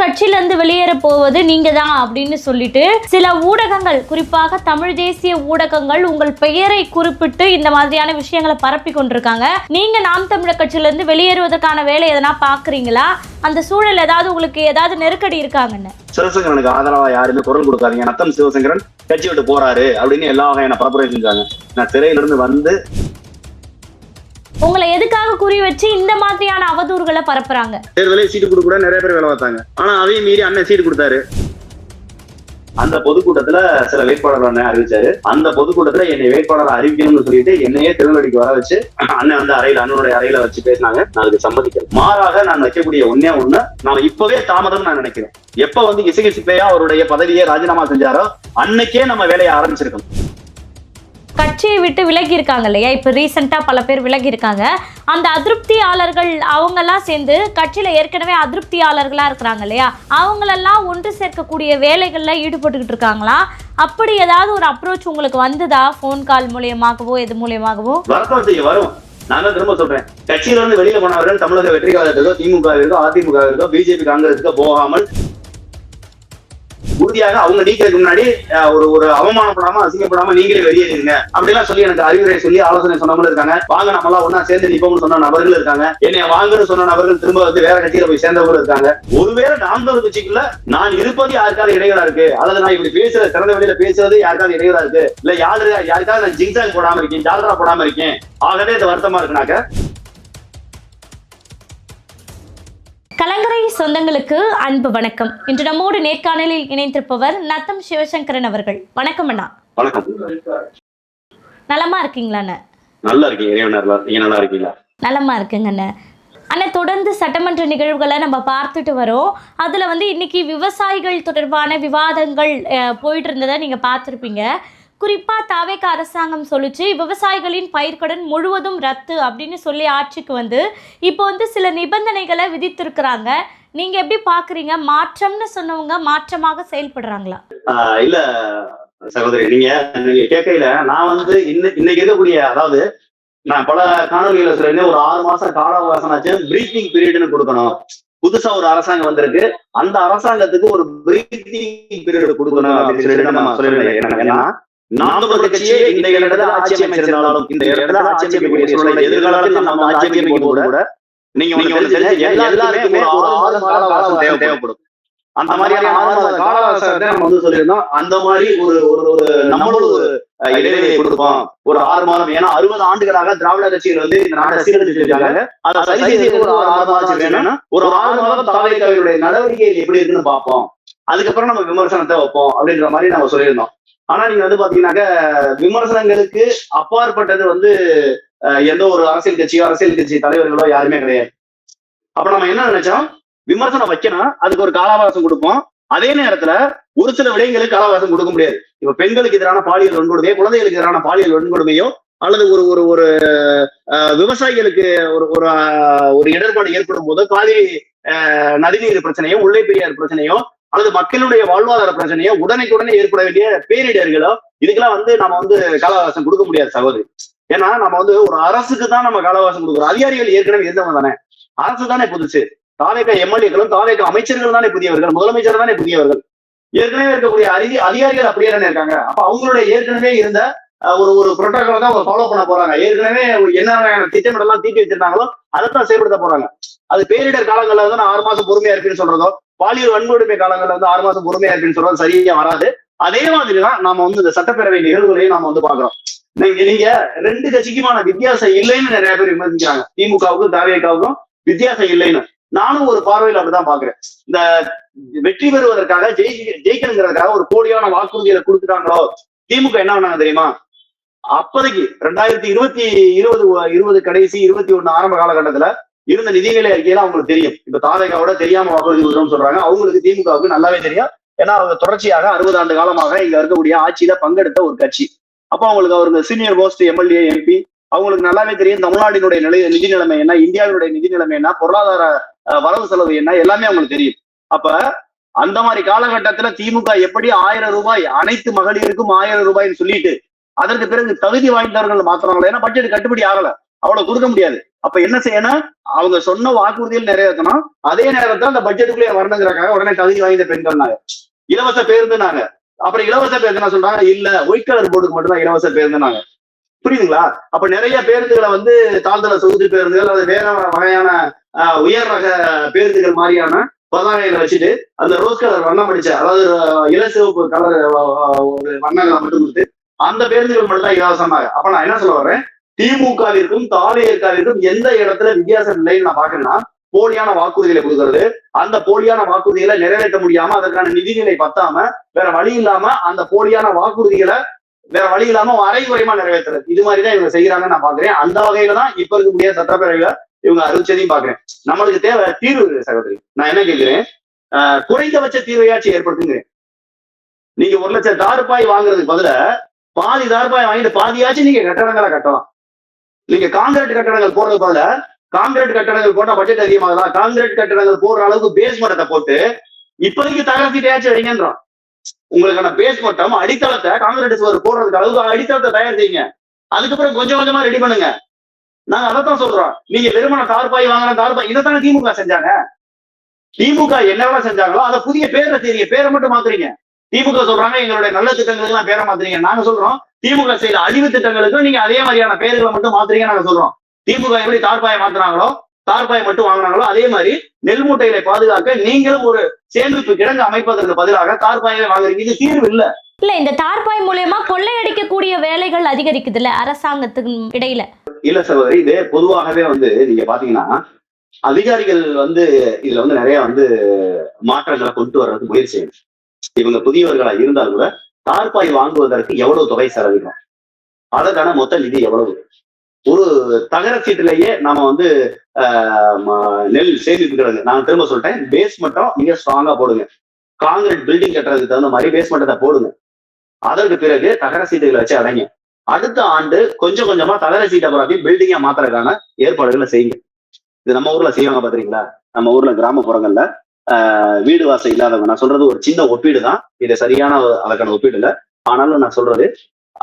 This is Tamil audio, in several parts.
கட்சியில இருந்து வெளியேற போவது நீங்க தான் அப்படின்னு சொல்லிட்டு சில ஊடகங்கள், குறிப்பாக தமிழ் தேசிய ஊடகங்கள் உங்கள் பெயரை குறிப்பிட்டு இந்த மாதிரியான விஷயங்களை பரப்பி கொண்டிருக்காங்க. நீங்க நாம் தமிழர் கட்சியில இருந்து வெளியேறுவதற்கான வேலை எதனா பாக்குறீங்களா? அந்த சூழல் ஏதாவது உங்களுக்கு ஏதாவது நெருக்கடி இருக்காங்கன்னு? சிவசங்கரனுக்கு ஆதரவா யாருமே குரல் கொடுக்காதீங்க, நத்தம் சிவசங்கரன் கட்சி விட்டு போறாரு அப்படின்னு எல்லா வகையான பரப்புரை செஞ்சாங்க. நான் சிறையில இருந்து வந்து உங்களை எதுக்காக குறி வச்சு இந்த மாதிரியான அவதூறுகளை பரப்புறாங்க? தேர்தலே சீட்டு கொடுக்க நிறைய பேர் வேலை பார்த்தாங்க. ஆனா அதையும் மீறி அண்ணன் சீட்டு கொடுத்தாரு. அந்த பொதுக்கூட்டத்துல சில வேட்பாளர் அறிவிச்சாரு. அந்த பொதுக்கூட்டத்துல என்னை வேட்பாளர் அறிவிக்கணும்னு சொல்லிட்டு என்னையே திருநெல்வேலிக்கு வர வச்சு அண்ணன் வந்து அண்ணனுடைய அறையில வச்சு பேசினாங்க. நான் அதுக்கு சம்மதிக்கிறேன். மாறாக நான் வைக்கக்கூடிய ஒன்னே ஒண்ணு, நான் இப்பவே தாமதம் நான் நினைக்கிறேன். எப்ப வந்து இசைகிசிப்பையா அவருடைய பதவியை ராஜினாமா செஞ்சாரோ அன்னைக்கே நம்ம வேலையை ஆரம்பிச்சிருக்கோம். கட்சியை விட்டு விலகி இருக்காங்க இல்லையா? இப்போ ரீசெண்டாக பல பேர் விலகி இருக்காங்க. அந்த அதிருப்தியாளர்கள் அவங்கெல்லாம் சேர்ந்து கட்சியில் ஏற்கனவே அதிருப்தியாளர்களாக இருக்கிறாங்க இல்லையா, அவங்களெல்லாம் ஒன்று சேர்க்கக்கூடிய வேலைகளில் ஈடுபட்டுக்கிட்டு இருக்காங்களா? அப்படி ஏதாவது ஒரு அப்ரோச் உங்களுக்கு வந்ததா? ஃபோன் கால் மூலியமாகவோ எது மூலியமாகவோ? வரும். நான் தான் திரும்ப சொல்றேன், கட்சியில இருந்து வெளியில போனவர்கள் தமிழக வெற்றி கழகத்திற்கோ திமுக இருக்கோ அதிமுக இருக்கோ பிஜேபி காங்கிரஸுக்கோ போகாமல் உறுதியாக அவங்க நீக்கிறதுக்கு முன்னாடி ஒரு அவமானப்படாம அசிங்கப்படாம நீங்களே வெளியேறீங்க அப்படிலாம் சொல்லி எனக்கு அறிவுரை சொல்லி ஆலோசனை சொன்னவங்களும் இருக்காங்க. வாங்க நம்மளாம் ஒன்னா சேர்ந்து நிப்போம்னு சொன்ன நபர்கள் இருக்காங்க. என்னை வாங்கன்னு சொன்ன நபர்கள் திரும்ப வந்து வேற கட்சியில போய் சேர்ந்தவங்களும் இருக்காங்க. ஒருவேளை நாம் தமிழர் கட்சிக்குள்ள நான் இருப்பது யாருக்காவது இடையூறா இருக்கு, அல்லது நான் இப்படி பேசுறது திறந்த வெளியில பேசுறது யாருக்காவது இடையூறா இருக்கு, இல்ல யாருக்காவது நான் ஜிங்சாக் போடாம இருக்கேன், ஜால்ரா போடாம இருக்கேன், ஆகவே இது வருத்தமா இருக்குனாக்க கலங்கரை சொந்தங்களுக்கு அன்பு வணக்கம். இன்று நம்மோடு நேர்காணலில் இணைந்திருப்பவர் நத்தம் சிவசங்கரன் அவர்கள். வணக்கம் அண்ணா. வணக்கம். நலமா இருக்கீங்களா? நல்லா இருக்கீங்க. நல்லா இருக்கீங்களா? நலமா இருக்குங்க அண்ணா. தொடர்ந்து சட்டமன்ற நிகழ்வுகளை நம்ம பார்த்துட்டு வரோம். அதுல வந்து இன்னைக்கு விவசாயிகள் தொடர்பான விவாதங்கள் போயிட்டு இருந்ததை நீங்க பார்த்துருப்பீங்க. குறிப்பா தாவேக அரசாங்கம் சொல்லிச்சு விவசாயிகளின் பயிர்க்கடன் முழுவதும் ரத்து அப்படின்னு சொல்லி ஆட்சிக்கு வந்து இப்போ வந்து சில நிபந்தனைகளை விதித்திருக்கிறாங்க. நீங்க எப்படி பாக்குறீங்க? மாற்றம்னு சொன்னவங்க மாற்றமாக செயல்படுறாங்களா? இல்ல சகோதரி, நீங்க கேட்கையில நான் வந்து இன்னைக்கு இருக்கக்கூடிய, அதாவது நான் பல காணொலிகளை சொல்லியிருந்தேன், ஒரு 6 மாசம் கால அவகாசம் ஆச்சு, பிரீத்திங் பீரியட்னு கொடுக்கணும். புதுசா ஒரு அரசாங்கம் வந்திருக்கு, அந்த அரசாங்கத்துக்கு ஒரு பிரீத்திங் பீரியட் கொடுக்கணும் அப்படின்னு சொல்லிட்டு நம்ம சொல்லியிருந்தேன். ஏன்னா நாம் தமிழர் கட்சியே இந்த இடத்துல ஆட்சி அமைச்சிருந்தாலும் இந்த இடத்துல ஆட்சி அமைக்கக்கூடிய சூழ்நிலை எதிர்காலத்தில் நம்ம ஆட்சி அமைக்கும் போது கூட நீங்க எல்லாருக்குமே ஒரு 6 மாத கால அவகாசம் தேவைப்படும். அந்த மாதிரியான 6 மாத கால அவகாசத்தை நம்ம வந்து சொல்லியிருந்தோம். அந்த மாதிரி ஒரு நம்மளோட ஒரு இடைவெளியை கொடுப்போம், ஒரு 6 மாதம். ஏன்னா 60 ஆண்டுகளாக திராவிட கட்சிகள் வந்து இந்த நாட்டை சீரழிச்சிருக்காங்க. அதை சரி செய்ய ஒரு 6 மாதம் வேணும்னா ஒரு 6 மாதம் தாவேக்காவுடைய நடவடிக்கைகள் எப்படி இருக்குன்னு பார்ப்போம், அதுக்கப்புறம் நம்ம விமர்சனத்தை வைப்போம் அப்படின்ற மாதிரி நம்ம சொல்லியிருந்தோம். ஆனா நீங்க வந்து பாத்தீங்கன்னாக்க விமர்சனங்களுக்கு அப்பாற்பட்டது வந்து எந்த ஒரு அரசியல் கட்சி தலைவர்களோ யாருமே கிடையாது. அப்ப நம்ம என்ன நினைச்சோம், விமர்சனம் வைக்கணும், அதுக்கு ஒரு காலாவகாசம் கொடுப்போம். அதே நேரத்துல ஒரு சில விடயங்களுக்கு காலாவகாசம் கொடுக்க முடியாது. இப்ப பெண்களுக்கு எதிரான பாலியல் வன்கொடுமையோ, குழந்தைகளுக்கு எதிரான பாலியல் வன்கொடுமையோ, அல்லது ஒரு விவசாயிகளுக்கு ஒரு இடர்பாடு ஏற்படும் போது காவிரி நதிநீர் பிரச்சனையோ, முல்லை பெரியார் பிரச்சனையோ, அல்லது மக்களுடைய வாழ்வாதார பிரச்சனையோ உடனே ஏற்பட வேண்டிய பேரிடர்களோ, இதுக்கெல்லாம் வந்து நம்ம வந்து காலவாசம் கொடுக்க முடியாது சகோதரி. ஏன்னா நம்ம வந்து ஒரு அரசுக்கு தான் நம்ம காலவாசம் கொடுக்குறோம். அதிகாரிகள் ஏற்கனவே இருந்தவங்க தானே, அரசு தானே புதுசு. தாவேக எம்எல்ஏக்களும் தாவேக அமைச்சர்கள் தானே புதியவர்கள், முதலமைச்சர் தானே புதியவர்கள். ஏற்கனவே இருக்கக்கூடிய அதிகாரிகள் அப்படியே தானே இருக்காங்க. அப்ப அவங்களுடைய ஏற்கனவே இருந்த ஒரு புரோட்டோகாலை தான் அவங்க ஃபாலோ பண்ண போறாங்க. ஏற்கனவே என்ன திட்டமிடலாம் தீட்டி வச்சிருந்தாங்களோ அதைத்தான் செயல்படுத்த போறாங்க. அது பேரிடர் காலங்கள்ல வந்து நான் 6 மாசம் பொறுமையா இருக்குன்னு சொல்றதோ, பாலியல் வன்கொடுமை காலங்கள்ல வந்து 6 மாசம் பொறுமையா இருக்குன்னு சொல்றது சரியா வராது. அதே மாதிரிதான் நாம வந்து இந்த சட்டப்பேரவை நிகழ்வுகளையும் நாம வந்து பாக்குறோம். நீங்க 2 கட்சிக்குமான வித்தியாசம் இல்லைன்னு நிறைய பேர் விமர்சிக்கிறாங்க. திமுகவுக்கும் தாவேகாவுக்கும் வித்தியாசம் இல்லைன்னு நானும் ஒரு பார்வையில் அப்படிதான் பாக்குறேன். இந்த வெற்றி பெறுவதற்காக ஜெயிக்கணுங்கிறதுக்காக ஒரு போலியான வாக்குறுதிகளை கொடுத்துட்டாங்களோ திமுக என்ன பண்ணாங்க தெரியுமா? அப்போதைக்கு 2020 கடைசி 21 ஆரம்ப காலகட்டத்துல இருந்த நிதிநிலை அறிக்கையில அவங்களுக்கு தெரியும். இப்ப தாவேகாவோட தெரியாம வாக்குறுதி கொடுத்தோம்னு சொல்றாங்க. அவங்களுக்கு திமுகவுக்கு நல்லாவே தெரியும். ஏன்னா அவங்க தொடர்ச்சியாக 60 ஆண்டு காலமாக இங்க இருக்கக்கூடிய ஆட்சியில பங்கெடுத்த ஒரு கட்சி. அப்போ அவருக்கு சீனியர் மோஸ்ட் எம்எல்ஏ எம்பி அவங்களுக்கு நல்லாவே தெரியும் தமிழ்நாட்டினுடைய நிதி நிலைமை என்ன, இந்தியாவினுடைய நிதி நிலைமை என்ன, பொருளாதார வரவு செலவு என்ன, எல்லாமே அவங்களுக்கு தெரியும். அப்ப அந்த மாதிரி காலகட்டத்துல திமுக எப்படி 1000 ரூபாய் அனைத்து மகளிருக்கும் 1000 ரூபாய்ன்னு சொல்லிட்டு அதற்கு பிறகு தகுதி வாய்ந்தவர்கள் மாத்துறாங்களா? ஏன்னா பட்ஜெட் கட்டுப்படி ஆகல, அவ்வளவு கொடுக்க முடியாது. அப்ப என்ன செய்யணும், அவங்க சொன்ன வாக்குறுதியில் நிறைவேற்றணும். அதே நேரத்தில் அந்த பட்ஜெட்டுக்குள்ளே வரணுங்கிறக்காக உடனே தகுதி வாய்ந்த பெண்கள்னாங்க, இலவச பேருந்துனாங்க. அப்புறம் இலவச பேருந்து என்ன சொல்றாங்க, இல்ல ஒயிட் கலர் போர்டுக்கு மட்டும் தான் இலவச பேருந்துனாங்க. புரியுதுங்களா? அப்ப நிறைய பேருந்துகளை வந்து தாழ்தள சொகுசு பேருந்துகள், அது வேற வகையான உயர் ரக பேருந்துகள் மாதிரியான பதாகைகளை வச்சுட்டு அந்த ரோஸ் கலர் வண்ணம் அடிச்ச, அதாவது இளசிவப்பு கலர் ஒரு வண்ணங்களை மட்டும் கொடுத்து அந்த பேருந்துகள் மட்டும் தான் இலவசமாக. அப்ப நான் என்ன சொல்ல வர்றேன், திமுகவிற்கும் தாவேற்காவிற்கும் எந்த இடத்துல வித்தியாசம் இல்லைன்னு நான் பாக்குறேன்னா, போலியான வாக்குறுதிகளை கொடுக்கறது, அந்த போலியான வாக்குறுதிகளை நிறைவேற்ற முடியாம அதற்கான நிதிநிலை பத்தாம வேற வழி இல்லாம அந்த போலியான வாக்குறுதிகளை வேற வழி இல்லாம அரைகுறையமா நிறைவேற்றுறது, இது மாதிரிதான் இவங்க செய்யறாங்கன்னு நான் பாக்குறேன். அந்த வகையில தான் இப்ப இருக்கக்கூடிய சட்டப்பேரவையில இவங்க அறிவிச்சதையும் பாக்குறேன். நம்மளுக்கு தேவை தீர்வு சகோதரி. நான் என்ன கேட்கிறேன், குறைந்தபட்ச தீர்வையாச்சும் ஏற்படுத்துங்கிறேன். நீங்க 1 லட்சம் தார்பாய் வாங்குறதுக்கு பதில பாதி தார்பாய் வாங்கிட்டு பாதியாச்சும் நீங்க கட்டடங்களை கட்டலாம். நீங்க காங்கிரீட் கட்டடங்கள் போடுறது பதில காங்கிரீட் கட்டடங்கள் போட்டா பட்ஜெட் அதிகமாகலாம். காங்கிரீட் கட்டடங்கள் போடுற அளவுக்கு பேஸ் மட்டத்தை போட்டு இப்போதைக்கு தகரத்திட்டையாச்சும் வைங்கன்றோம். உங்களுக்கான பேஸ் மட்டம் அடித்தளத்தை காங்கிரீட் சுவர் போடுறதுக்கு அளவுக்கு அடித்தளத்தை தயார் செய்யுங்க. அதுக்கப்புறம் கொஞ்சம் கொஞ்சமா ரெடி பண்ணுங்க. நாங்க அதைத்தான் சொல்றோம். நீங்க வெறுமன தார்பாய் வாங்கின தார்பாய் இதைத்தானே திமுக செஞ்சாங்க. திமுக என்னவெல்லாம் செஞ்சாங்களோ அதை புதிய பேரை தெரியுங்க, பேரை மட்டும் மாத்துறீங்க. திமுக சொல்றாங்க எங்களுடைய நல்ல திட்டங்களுக்கு எல்லாம் பேரை மாத்துறீங்க. நாங்க சொல்றோம் திமுக செய்த அழிவு திட்டங்களுக்கும் நீங்க அதே மாதிரியான பேர்களை மட்டும் மாத்துறீங்க. நாங்க சொல்றோம் திமுக எப்படி தார்பாயை மாத்துறாங்களோ, தார்பாயை மட்டும் வாங்கினாங்களோ, அதே மாதிரி நெல் மூட்டைகளை பாதுகாக்க நீங்களும் ஒரு சேமிப்பு கிடங்கு அமைப்பதற்கு பதிலாக தார்பாயை வாங்குறீங்க. இது தீர்வு இல்ல. இல்ல, இந்த தார்பாய் மூலமா கொள்ளையடிக்கக்கூடிய வேலைகள் அதிகரிக்குது இல்ல அரசாங்கத்துக்கு இடையில. இல்ல சகோதரி, இது பொதுவாகவே வந்து நீங்க பாத்தீங்கன்னா அதிகாரிகள் வந்து இதுல வந்து நிறைய வந்து மாற்றங்களை கொண்டு வர்றதுக்கு முயற்சி செய்யணும். இவங்க புதியவர்களா இருந்தால் கூட தார்பாய் வாங்குவதற்கு எவ்வளவு தொகை செலவிடும், அதற்கான மொத்த நிதி எவ்வளவு, ஒரு தகர சீட்டிலேயே நாம வந்து நெல் சேமிப்பு கிடங்கு, நான் திரும்ப சொல்லிட்டேன், பேஸ் மட்டும் நீங்க ஸ்ட்ராங்கா போடுங்க. காங்கிரீட் பில்டிங் கட்டுறதுக்கு தகுந்த மாதிரி பேஸ் மட்டத்தை போடுங்க. அதற்கு பிறகு தகர சீட்டுகளை வச்சு அடைங்க. அடுத்த ஆண்டு கொஞ்சம் கொஞ்சமா தகர சீட்டை புறாக்கி பில்டிங்கா மாத்துறதுக்கான ஏற்பாடுகளை செய்யுங்க. இது நம்ம ஊர்ல செய்வாங்க பாத்தீங்களா? நம்ம ஊர்ல கிராமப்புறங்கள்ல வீடு வாசல் இல்லாதவங்க, நான் சொல்றது ஒரு சின்ன ஒப்பீடு தான், இது சரியான அதற்கான ஒப்பீடு இல்லை. ஆனாலும் நான் சொல்றது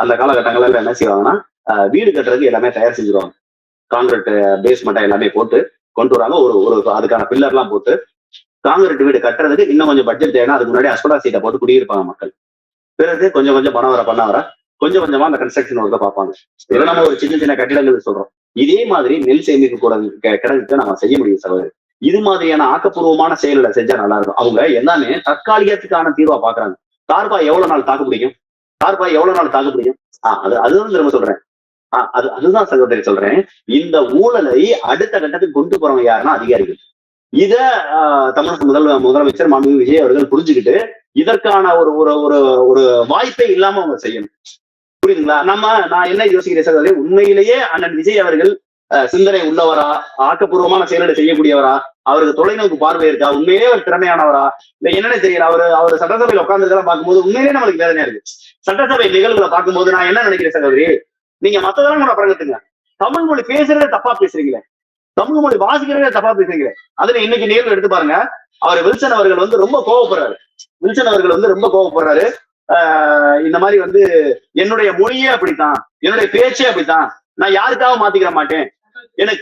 அந்த காலகட்டங்கள்ல என்ன செய்வாங்கன்னா வீடு கட்டுறதுக்கு எல்லாமே தயார் செஞ்சிருவாங்க. காங்கிரீட் பேஸ் மட்டும் எல்லாமே போட்டு கொண்டு வராங்க. ஒரு அதுக்கான பில்லர் எல்லாம் போட்டு காங்கிரீட் வீடு கட்டுறதுக்கு இன்னும் கொஞ்சம் பட்ஜெட் தேவைன்னா அதுக்கு முன்னாடி அஸ்படா சீட்டை போட்டு குடியிருப்பாங்க மக்கள். பிறகு கொஞ்சம் கொஞ்சம் பணம் வர பண்ண வர கொஞ்சம் கொஞ்சமா அந்த கன்ஸ்ட்ரக்ஷன் ஒர்க்கை பார்ப்பாங்க. இதை நம்ம ஒரு சின்ன சின்ன கட்டிடங்கள் சொல்றோம். இதே மாதிரி நெல் சேமிப்பு கூட கிடங்குக்கு நம்ம செய்ய முடியும் சகோதரி. இது மாதிரியான ஆக்கப்பூர்வமான செயல்களை செஞ்சா நல்லா இருக்கும். அவங்க எல்லாமே தற்காலிகத்துக்கான தீர்வா பாக்குறாங்க. தார்பாய் எவ்வளவு நாள் தாக்கு பிடிக்கும், தார்பாய் எவ்வளவு நாள் தாக்கு பிடிக்கும், அதுதான் திரும்ப சொல்றேன். அதுதான் சகோதரி சொல்றேன். இந்த ஊழலை அடுத்த கட்டத்துக்கு கொண்டு போறவங்க யாருன்னா அதிகாரிகள். இத தமிழக முதலமைச்சர் மாண்புமிகு விஜய் அவர்கள் புரிஞ்சுக்கிட்டு இதற்கான ஒரு ஒரு ஒரு ஒரு வாய்ப்பே இல்லாம அவங்க செய்யணும். புரியுதுங்களா? நான் என்ன யோசிக்கிறேன் சகோதரி, உண்மையிலேயே அண்ணன் விஜய் அவர்கள் சிந்தனை உள்ளவரா, ஆக்கப்பூர்வமான செயல்களை செய்யக்கூடியவரா, அவருக்கு தொலைநோக்கு பார்வை இருக்கா, உண்மையிலேயே அவர் திறமையானவரா, இல்ல என்னன்னு தெரியல. அவர் சட்டசபையில் உட்கார்ந்துதான் பார்க்கும்போது உண்மையிலேயே நம்மளுக்கு வேதனையா இருக்கு. சட்டசபை நிகழ்வுகளை பார்க்கும்போது நான் என்ன நினைக்கிறேன் சகோதரி, நீங்க மத்ததெல்லாம் கூட பழகத்துங்க, தமிழ் மொழி பேசுறதே தப்பா பேசுறீங்களே, தமிழ் மொழி வாசிக்கிறதே தப்பா பேசுறீங்களே. அதுல இன்னைக்கு நேரில் எடுத்து பாருங்க, அவர் வில்சன் அவர்கள் வந்து ரொம்ப கோவப்படுறாரு. வில்சன் அவர்கள் வந்து ரொம்ப கோவப்படுறாரு. இந்த மாதிரி வந்து என்னுடைய மொழியே அப்படித்தான், என்னுடைய பேச்சே அப்படித்தான், நான் யாருக்காக மாத்திக்கிற மாட்டேன், எனக்கு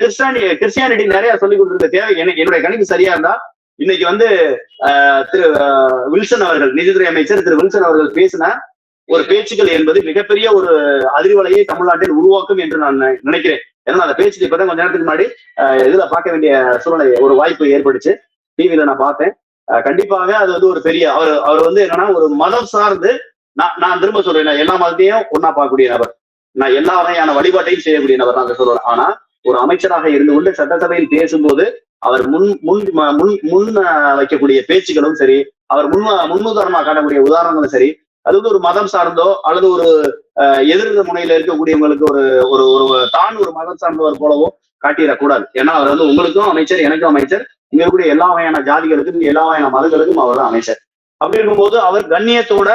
கிறிஸ்டியானிட்டி நிறைய சொல்லிக் கொடுத்துருக்க தேவை, என்னுடைய கணிப்பு சரியா இருந்தா இன்னைக்கு வந்து திரு வில்சன் அவர்கள், நிதித்துறை அமைச்சர் திரு வில்சன் அவர்கள் பேசின ஒரு பேச்சுக்கள் என்பது மிகப்பெரிய ஒரு அதிர்வலையை தமிழ்நாட்டில் உருவாக்கும் என்று நான் நினைக்கிறேன். ஏன்னா அந்த பேச்சுக்கு இப்பதான் கொஞ்ச நேரத்துக்கு முன்னாடி இதுல பார்க்க வேண்டிய சூழ்நிலை, ஒரு வாய்ப்பு ஏற்பட்டுச்சு, டிவியில நான் பார்த்தேன். கண்டிப்பாக அது வந்து ஒரு பெரிய அவர் வந்து என்னன்னா ஒரு மதம் சார்ந்து, நான் திரும்ப சொல்றேன், எல்லா மதத்தையும் ஒன்னா பார்க்கக்கூடிய நபர், நான் எல்லா வகையான வழிபாட்டையும் செய்யக்கூடிய நபர் நான் சொல்றேன். ஆனா ஒரு அமைச்சராக இருந்து கொண்டு சட்டசபையில் பேசும்போது அவர் முன் வைக்கக்கூடிய பேச்சுகளும் சரி, அவர் முன்னுதாரணமா காட்டக்கூடிய உதாரணங்களும் சரி, அது வந்து ஒரு மதம் சார்ந்தோ அல்லது ஒரு எதிர் முனையில இருக்கக்கூடியவங்களுக்கு ஒரு ஒரு ஒரு தான் ஒரு மதம் சார்ந்தவர் போலவோ காட்டிடக்கூடாது. ஏன்னா அவர் வந்து உங்களுக்கும் அமைச்சர், எனக்கும் அமைச்சர், இங்க இருக்கக்கூடிய எல்லா வகையான ஜாதிகளுக்கும் எல்லா வகையான மதங்களுக்கும் அவர் தான் அமைச்சர். அப்படி இருக்கும்போது அவர் கண்ணியத்தோட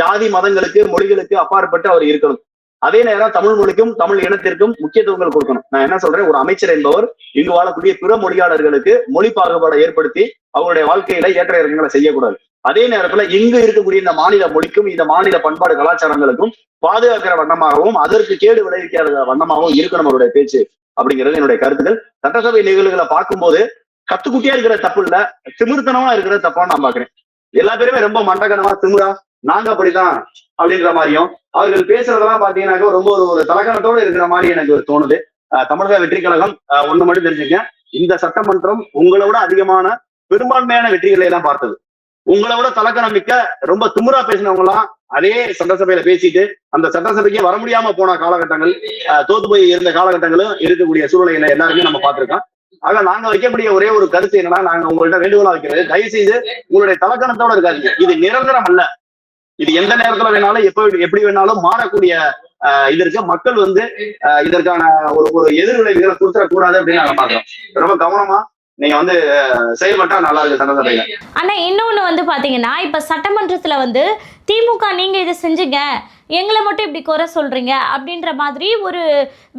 ஜாதி மதங்களுக்கு மொழிகளுக்கு அப்பாற்பட்டு அவர் இருக்கணும். அதே நேரம் தமிழ் மொழிக்கும் தமிழ் இனத்திற்கும் முக்கியத்துவங்கள் கொடுக்கணும். நான் என்ன சொல்றேன், ஒரு அமைச்சர் என்பவர் இங்கு வாழக்கூடிய பிற மொழியாளர்களுக்கு மொழி பாகுபாடை ஏற்படுத்தி அவருடைய வாழ்க்கையில ஏற்ற இறக்கங்களை செய்யக்கூடாது. அதே நேரத்துல இங்கு இருக்கக்கூடிய இந்த மாநில மொழிக்கும் இந்த மாநில பண்பாடு கலாச்சாரங்களுக்கும் பாதுகாக்கிற வண்ணமாகவும் அதற்கு கேடு விளைவிக்காத வண்ணமாகவும் இருக்கணும் அவருடைய பேச்சு. அப்படிங்கிறது என்னுடைய கருத்துக்கள். சட்டசபை நிகழ்வுகளை பார்க்கும்போது கத்துக்குட்டியா இருக்கிற தப்பு இல்ல, திமிர்த்தனமா இருக்கிற தப்பான்னு நான் பாக்குறேன். எல்லா பேருமே ரொம்ப மண்டகனமா திமிரா நாங்க அப்படிதான் அப்படின்ற மாதிரியும் அவர்கள் பேசுறதெல்லாம் பாத்தீங்கன்னாக்க ரொம்ப ஒரு தலக்கணத்தோடு இருக்கிற மாதிரி எனக்கு தோணுது. தமிழக வெற்றி கழகம் ஒண்ணு மட்டும் தெரிஞ்சுங்க, இந்த சட்டமன்றம் உங்களை விட அதிகமான பெரும்பான்மையான வெற்றிகளை எல்லாம் பார்த்தது. உங்களை விட தலக்கணம் மிக்க ரொம்ப திமிரா பேசினவங்க எல்லாம் அதே சட்டசபையில பேசிட்டு அந்த சட்டசபைக்கே வர முடியாம போன காலகட்டங்கள், தோத்து போய் இருந்த காலகட்டங்களும் இருக்கக்கூடிய சூழ்நிலைகளை எல்லாருமே நம்ம பார்த்திருக்கோம். ஆக நாங்க வைக்கக்கூடிய ஒரே ஒரு கருத்து என்னன்னா, நாங்க உங்கள்ட்ட வேண்டுகோளா வைக்கிறது, தயவு செய்து உங்களுடைய தலக்கணத்தோட இருக்காதீங்க. இது நிரந்தரம் அல்ல. இது எந்த நேரத்துல வேணாலும் எப்படி வேணாலும் மாறக்கூடிய இது இருக்கு. மக்கள் இதற்கான ஒரு எதிர்விளைவுகளை கொடுத்துடக்கூடாது அப்படின்னு நாங்க பாக்குறோம். ரொம்ப கவனமா நீங்க செயல்பட்டா நல்லா இருக்கு சட்டசபையில. ஆனா இன்னொன்னு பாத்தீங்கன்னா, இப்ப சட்டமன்றத்துல திமுக நீங்க இதை செஞ்சுங்க, எங்களை மட்டும் இப்படி குறை சொல்றீங்க அப்படின்ற மாதிரி ஒரு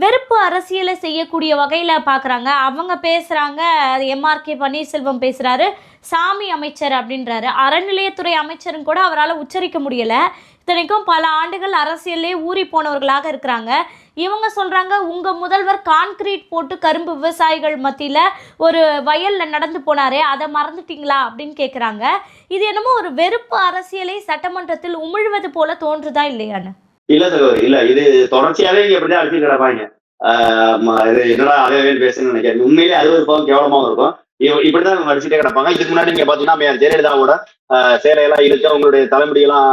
வெறுப்பு அரசியலை செய்யக்கூடிய வகையில பாக்குறாங்க. அவங்க பேசுறாங்க, அது MRK பன்னீர்செல்வம் பேசுறாரு, சாமி அமைச்சர் அப்படின்றாரு. அறநிலையத்துறை அமைச்சரும் கூட அவரால் உச்சரிக்க முடியல. இத்தனைக்கும் பல ஆண்டுகள் அரசியலே ஊறி போனவர்களாக இருக்கிறாங்க. இவங்க சொல்றாங்க, உங்க முதல்வர் கான்கிரீட் போட்டு கரும்பு விவசாயிகள் மத்தியில ஒரு வயல்ல நடந்து போனாரே, அதை மறந்துட்டீங்களா அப்படின்னு கேட்குறாங்க. இது என்னமோ ஒரு வெறுப்பு அரசியலை சட்டமன்றத்தில் உமிழ்வது போல தோன்றுதா இல்லையான்னு? இல்ல சகோதரி, இல்ல இது தொடர்ச்சியாவே இங்க எப்படிதான் அடிச்சு கிடப்பாங்க. என்னடா அதே பேசுன்னு நினைக்கிறேன். உண்மையிலே அது ஒரு கேவலமாவும் இருக்கும். இப்படிதான் இவங்க அடிச்சுட்டே கிடப்பாங்க. இதுக்கு முன்னாடி நீங்க பாத்தீங்கன்னா ஜெயலலிதாவோட சேலையெல்லாம் இழுத்து அவங்களுடைய தலைமுடியெல்லாம்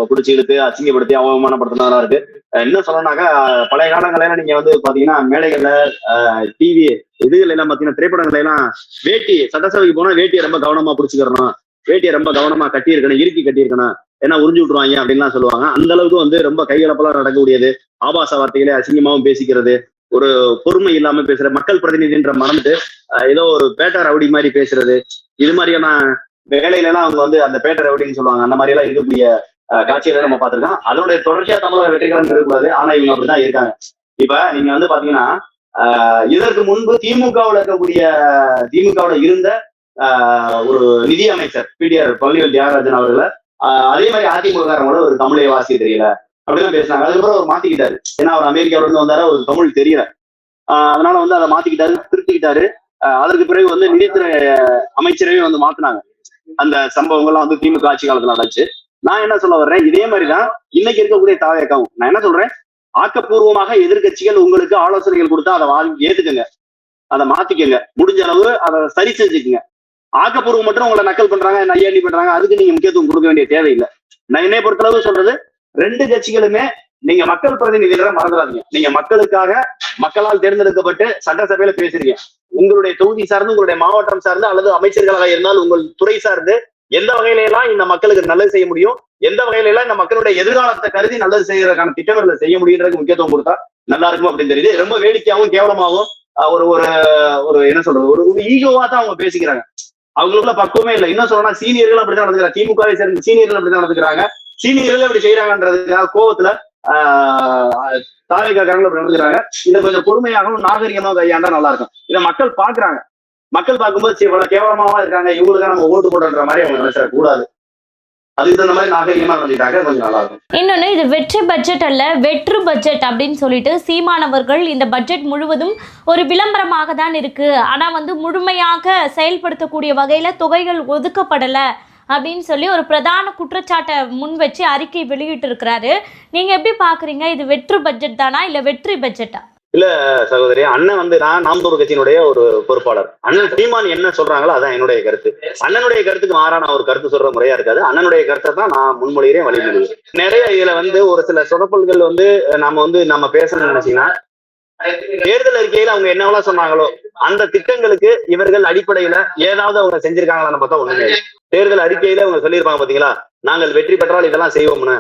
பிடிச்சி இழுத்து அசிங்கப்படுத்தி அவமானப்படுத்தினதா இருக்கு. இன்னும் சொல்லணும்னாக்கா பழைய காலங்களெல்லாம் நீங்க பாத்தீங்கன்னா மேடைகள்ல டிவி இதுகள் எல்லாம் பாத்தீங்கன்னா திரைப்படங்கள் எல்லாம் வேட்டி சட்டசபைக்கு போனா வேட்டியை ரொம்ப கவனமா பிடிச்சிக்கிறணும், வேட்டியை ரொம்ப கவனமா கட்டியிருக்கணும், இறுக்கி கட்டியிருக்கணும், ஏன்னா உறிஞ்சு விட்டுருவாங்க அப்படின்லாம் சொல்லுவாங்க. அந்த அளவுக்கு ரொம்ப கைகலப்பெல்லாம் நடக்கக்கூடியது, ஆபாச வார்த்தைகளே அசிங்கமாவும் பேசிக்கிறது, ஒரு பொறுமை இல்லாம பேசுற, மக்கள் பிரதிநிதின்ற மறந்துட்டு ஏதோ ஒரு பேட்டை ரவுடி மாதிரி பேசுறது, இது மாதிரியான வேலையில எல்லாம் அவங்க அந்த பேட்டை ரவுடின்னு சொல்லுவாங்க. அந்த மாதிரி எல்லாம் இருக்கக்கூடிய காட்சிகளை நம்ம பார்த்திருக்கோம். அதனுடைய தொடர்ச்சியா தமிழக வெற்றிகரம் இருக்கக்கூடாது. ஆனா இவங்க அப்படிதான் இருக்காங்க. இப்ப நீங்க பாத்தீங்கன்னா இதற்கு முன்பு திமுகவுல இருந்த ஒரு நிதி அமைச்சர் PTR பழனிவேல் தியாகராஜன் அவர்களை அதே மாதிரி அதிமுக ஒரு தமிழை வாசி தெரியல அப்படிதான் பேசினாங்க. அதுக்கப்புறம் அவர் மாத்திக்கிட்டாரு. ஏன்னா அவர் அமெரிக்காவில இருந்து வந்தாரு, ஒரு தமிழ் தெரியல, அதனால அதை மாத்திக்கிட்டாரு, திருத்திக்கிட்டாரு. அதற்கு பிறகு நிதித்துறை அமைச்சரையும் மாத்தினாங்க. அந்த சம்பவங்கள்லாம் திமுக ஆட்சி காலத்துல நடந்துச்சு. நான் என்ன சொல்ல வர்றேன், இதே மாதிரிதான் இன்னைக்கு இருக்கக்கூடிய தாவேக்காவும். நான் என்ன சொல்றேன், ஆக்கப்பூர்வமாக எதிர்கட்சிகள் உங்களுக்கு ஆலோசனைகள் கொடுத்தா அதை ஏத்துக்குங்க, அதை மாத்திக்கங்க, முடிஞ்ச அளவு அதை சரி செஞ்சுக்குங்க. ஆக்கப்பூர்வம் மட்டும் உங்களை நக்கல் பண்றாங்க, நையாண்டி பண்றாங்க, அதுக்கு நீங்க முக்கியத்துவம் கொடுக்க வேண்டிய தேவையில்லை. நான் என்னை பொறுத்தளவு சொல்றது, ரெண்டு கட்சிகளுமே நீங்க மக்கள் பிரதிநிதிகளை மறந்துடாதீங்க. நீங்க மக்களுக்காக மக்களால் தேர்ந்தெடுக்கப்பட்டு சட்டசபையில பேசுறீங்க. உங்களுடைய தொகுதி சார்ந்து, உங்களுடைய மாவட்டம் சார்ந்து, அல்லது அமைச்சர்களாக இருந்தால் உங்கள் துறை சார்ந்து எந்த வகையில எல்லாம் இந்த மக்களுக்கு நல்லது செய்ய முடியும், எந்த வகையில எல்லாம் இந்த மக்களுடைய எதிர்காலத்தை கருதி நல்லது செய்யறதுக்கான திட்டங்களை செய்ய முடியுன்றதுக்கு முக்கியத்துவம் கொடுத்தா நல்லா இருக்கும் அப்படின்னு தெரியுது. ரொம்ப வேடிக்கையாகவும் கேவலமாகவும் ஒரு ஒரு என்ன சொல்றது, ஒரு ஈகோவா தான் அவங்க பேசிக்கிறாங்க. அவங்களுக்குள்ள பக்குவமே இல்லை. இன்னும் சொல்லணும்னா சீனியர்கள் அப்படிதான் நடந்துக்கிறாங்க. திமுகவை சேர்ந்த சீனியர்கள் அப்படிதான் நடந்துக்கிறாங்க. சீனியர்கள் அப்படி செய்யறாங்கன்றதுக்காக கோவத்துல தாவேக்காரங்களும் அப்படி நடந்துக்கிறாங்க. இதை கொஞ்சம் பொறுமையாகவும் நாகரிகமாக கையாண்டா நல்லா இருக்கும். இதை மக்கள் பாக்குறாங்க. மக்கள் பார்க்கும்போது இவ்வளவு கேவலமாவா இருக்காங்க, இவங்களுக்காக நம்ம ஓட்டு போடுற மாதிரி அவங்க பேசக்கூடாது. அதுக்கு தகுந்த மாதிரி நாகரிகமா நடந்துட்டாங்க, கொஞ்சம் நல்லா இருக்கும். இன்னொன்னு, இது வெற்றி பட்ஜெட் அல்ல, வெற்று பட்ஜெட் அப்படின்னு சொல்லிட்டு சீமானவர்கள் இந்த பட்ஜெட் முழுவதும் ஒரு விளம்பரமாக தான் இருக்கு, ஆனா முழுமையாக செயல்படுத்தக்கூடிய வகையில தொகைகள் ஒதுக்கப்படல அப்படின்னு சொல்லி ஒரு பிரதான குற்றச்சாட்டை முன் வச்சு அறிக்கை வெளியிட்டு இருக்கிறாரு. நீங்க எப்படி பாக்குறீங்க, இது வெற்று பட்ஜெட் தானா இல்ல வெற்றி பட்ஜெட்டா? இல்ல சகோதரி, அண்ணன் நான் நாம் தமிழர் கட்சியினுடைய ஒரு பொறுப்பாளர். அண்ணன் சீமான் என்ன சொல்றாங்களோ அதான் என்னுடைய கருத்து. அண்ணனுடைய கருத்துக்கு மாறான ஒரு கருத்து சொல்ற முறையா இருக்காது. அண்ணனுடைய கருத்தை தான் நான் முன்மொழிகிறேன், வழிமொழிகிறேன். நிறைய இதுல ஒரு சில சொதப்பல்கள் நம்ம பேசணும்னு நினைச்சீங்கன்னா, தேர்தல் அறிக்கையில அவங்க என்னவெல்லாம் சொன்னாங்களோ அந்த திட்டங்களுக்கு இவர்கள் அடிப்படையில ஏதாவது அவங்க செஞ்சிருக்காங்களான்னு பார்த்தா ஒண்ணுமே. தேர்தல் அறிக்கையில அவங்க சொல்லியிருப்பாங்க பாத்தீங்களா, நாங்கள் வெற்றி பெற்றால் இதெல்லாம் செய்வோம்னு,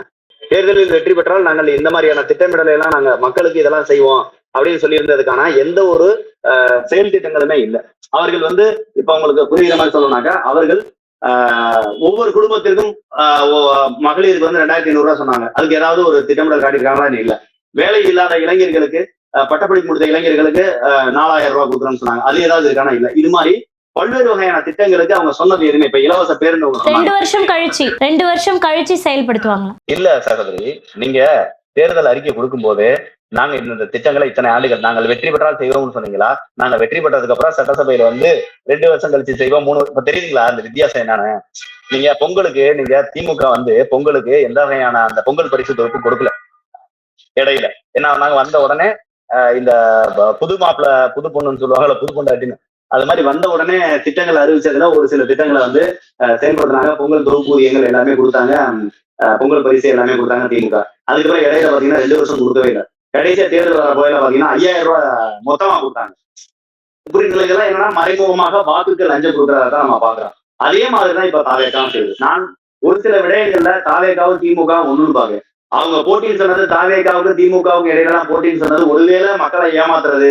தேர்தலில் வெற்றி பெற்றால் நாங்கள் இந்த மாதிரியான திட்டமிடலை எல்லாம் நாங்க மக்களுக்கு இதெல்லாம் செய்வோம் அப்படின்னு சொல்லியிருந்ததுக்கான எந்த ஒரு செயல் திட்டங்களுமே இல்லை. அவர்கள் இப்ப உங்களுக்கு புரியுற மாதிரி சொல்லணும்னாக்கா, அவர்கள் ஒவ்வொரு குடும்பத்திற்கும் மகளிருக்கு 2500 ரூபாய் சொன்னாங்க. அதுக்கு ஏதாவது ஒரு திட்டமிடல் காட்டியிருக்காங்களா? இல்ல. வேலை இல்லாத இளைஞர்களுக்கு, பட்டப்படிப்பு முடித்த இளைஞர்களுக்கு 4000 ரூபாய் கொடுக்குறோம்னு சொன்னாங்க. அது ஏதாவது இருக்கானா? இல்ல. இது மாதிரி பல்வேறு வகையான திட்டங்களுக்கு அவங்க சொன்னது எதுவுமே. இப்ப இலவச பேருந்து 2 வருஷம் கழிச்சு செயல்படுத்துவாங்களா? இல்ல சகோதரி, நீங்க தேர்தல் அறிக்கை கொடுக்கும் போது நாங்க இந்த திட்டங்களை இத்தனை ஆண்டுகள் நாங்கள் வெற்றி பெற்றால் செய்வோம்னு சொன்னீங்களா? நாங்க வெற்றி பெற்றதுக்கு அப்புறம் சட்டசபையில வந்து 2 வருஷம் கழிச்சு செய்வோம் 3. இப்ப தெரியுதுங்களா அந்த வித்தியாசம் என்னன்னு? நீங்க பொங்கலுக்கு நீங்க திமுக வந்து பொங்கலுக்கு எந்த வகையான அந்த பொங்கல் பரிசு தொகுப்பு கொடுக்கல. இடையில ஏன்னா நாங்க வந்த உடனே இந்த புது மாப்பிள்ள புது பொண்ணுன்னு சொல்லுவாங்கல்ல, புது பொண்டாட்டின்னு, அது மாதிரி வந்த உடனே திட்டங்கள் அறிவிச்சதுல ஒரு சில திட்டங்களை வந்து செயல்படுத்தினாங்க. பொங்கல் தொகுப்பூதியங்கள் எல்லாமே கொடுத்தாங்க, பொங்கல் பரிசு எல்லாமே கொடுத்தாங்க திமுக. அதுக்கப்புறம் இடையில பாத்தீங்கன்னா 2 வருஷம் கொடுக்கவே இல்லை. கடைசியா தேர்தல் வர போயில பாத்தீங்கன்னா 5000 ரூபாய் மொத்தமா கொடுத்தாங்க. இதெல்லாம் என்னன்னா மறைமுகமாக வாக்குக்கு லஞ்சம் கொடுக்கறதான் நம்ம பாக்குறோம். அதே மாதிரிதான் இப்ப தாவேகாவும் செய்யுது. நான் ஒரு சில விடயங்கள்ல தாவேகாவும் திமுக ஒண்ணுன்னு பாக்குறேன். அவங்க போட்டின்னு சொன்னது தாவேகாவுக்கு திமுகவுக்கு இடையில போட்டின்னு சொன்னது ஒருவேளை மக்களை ஏமாத்துறது,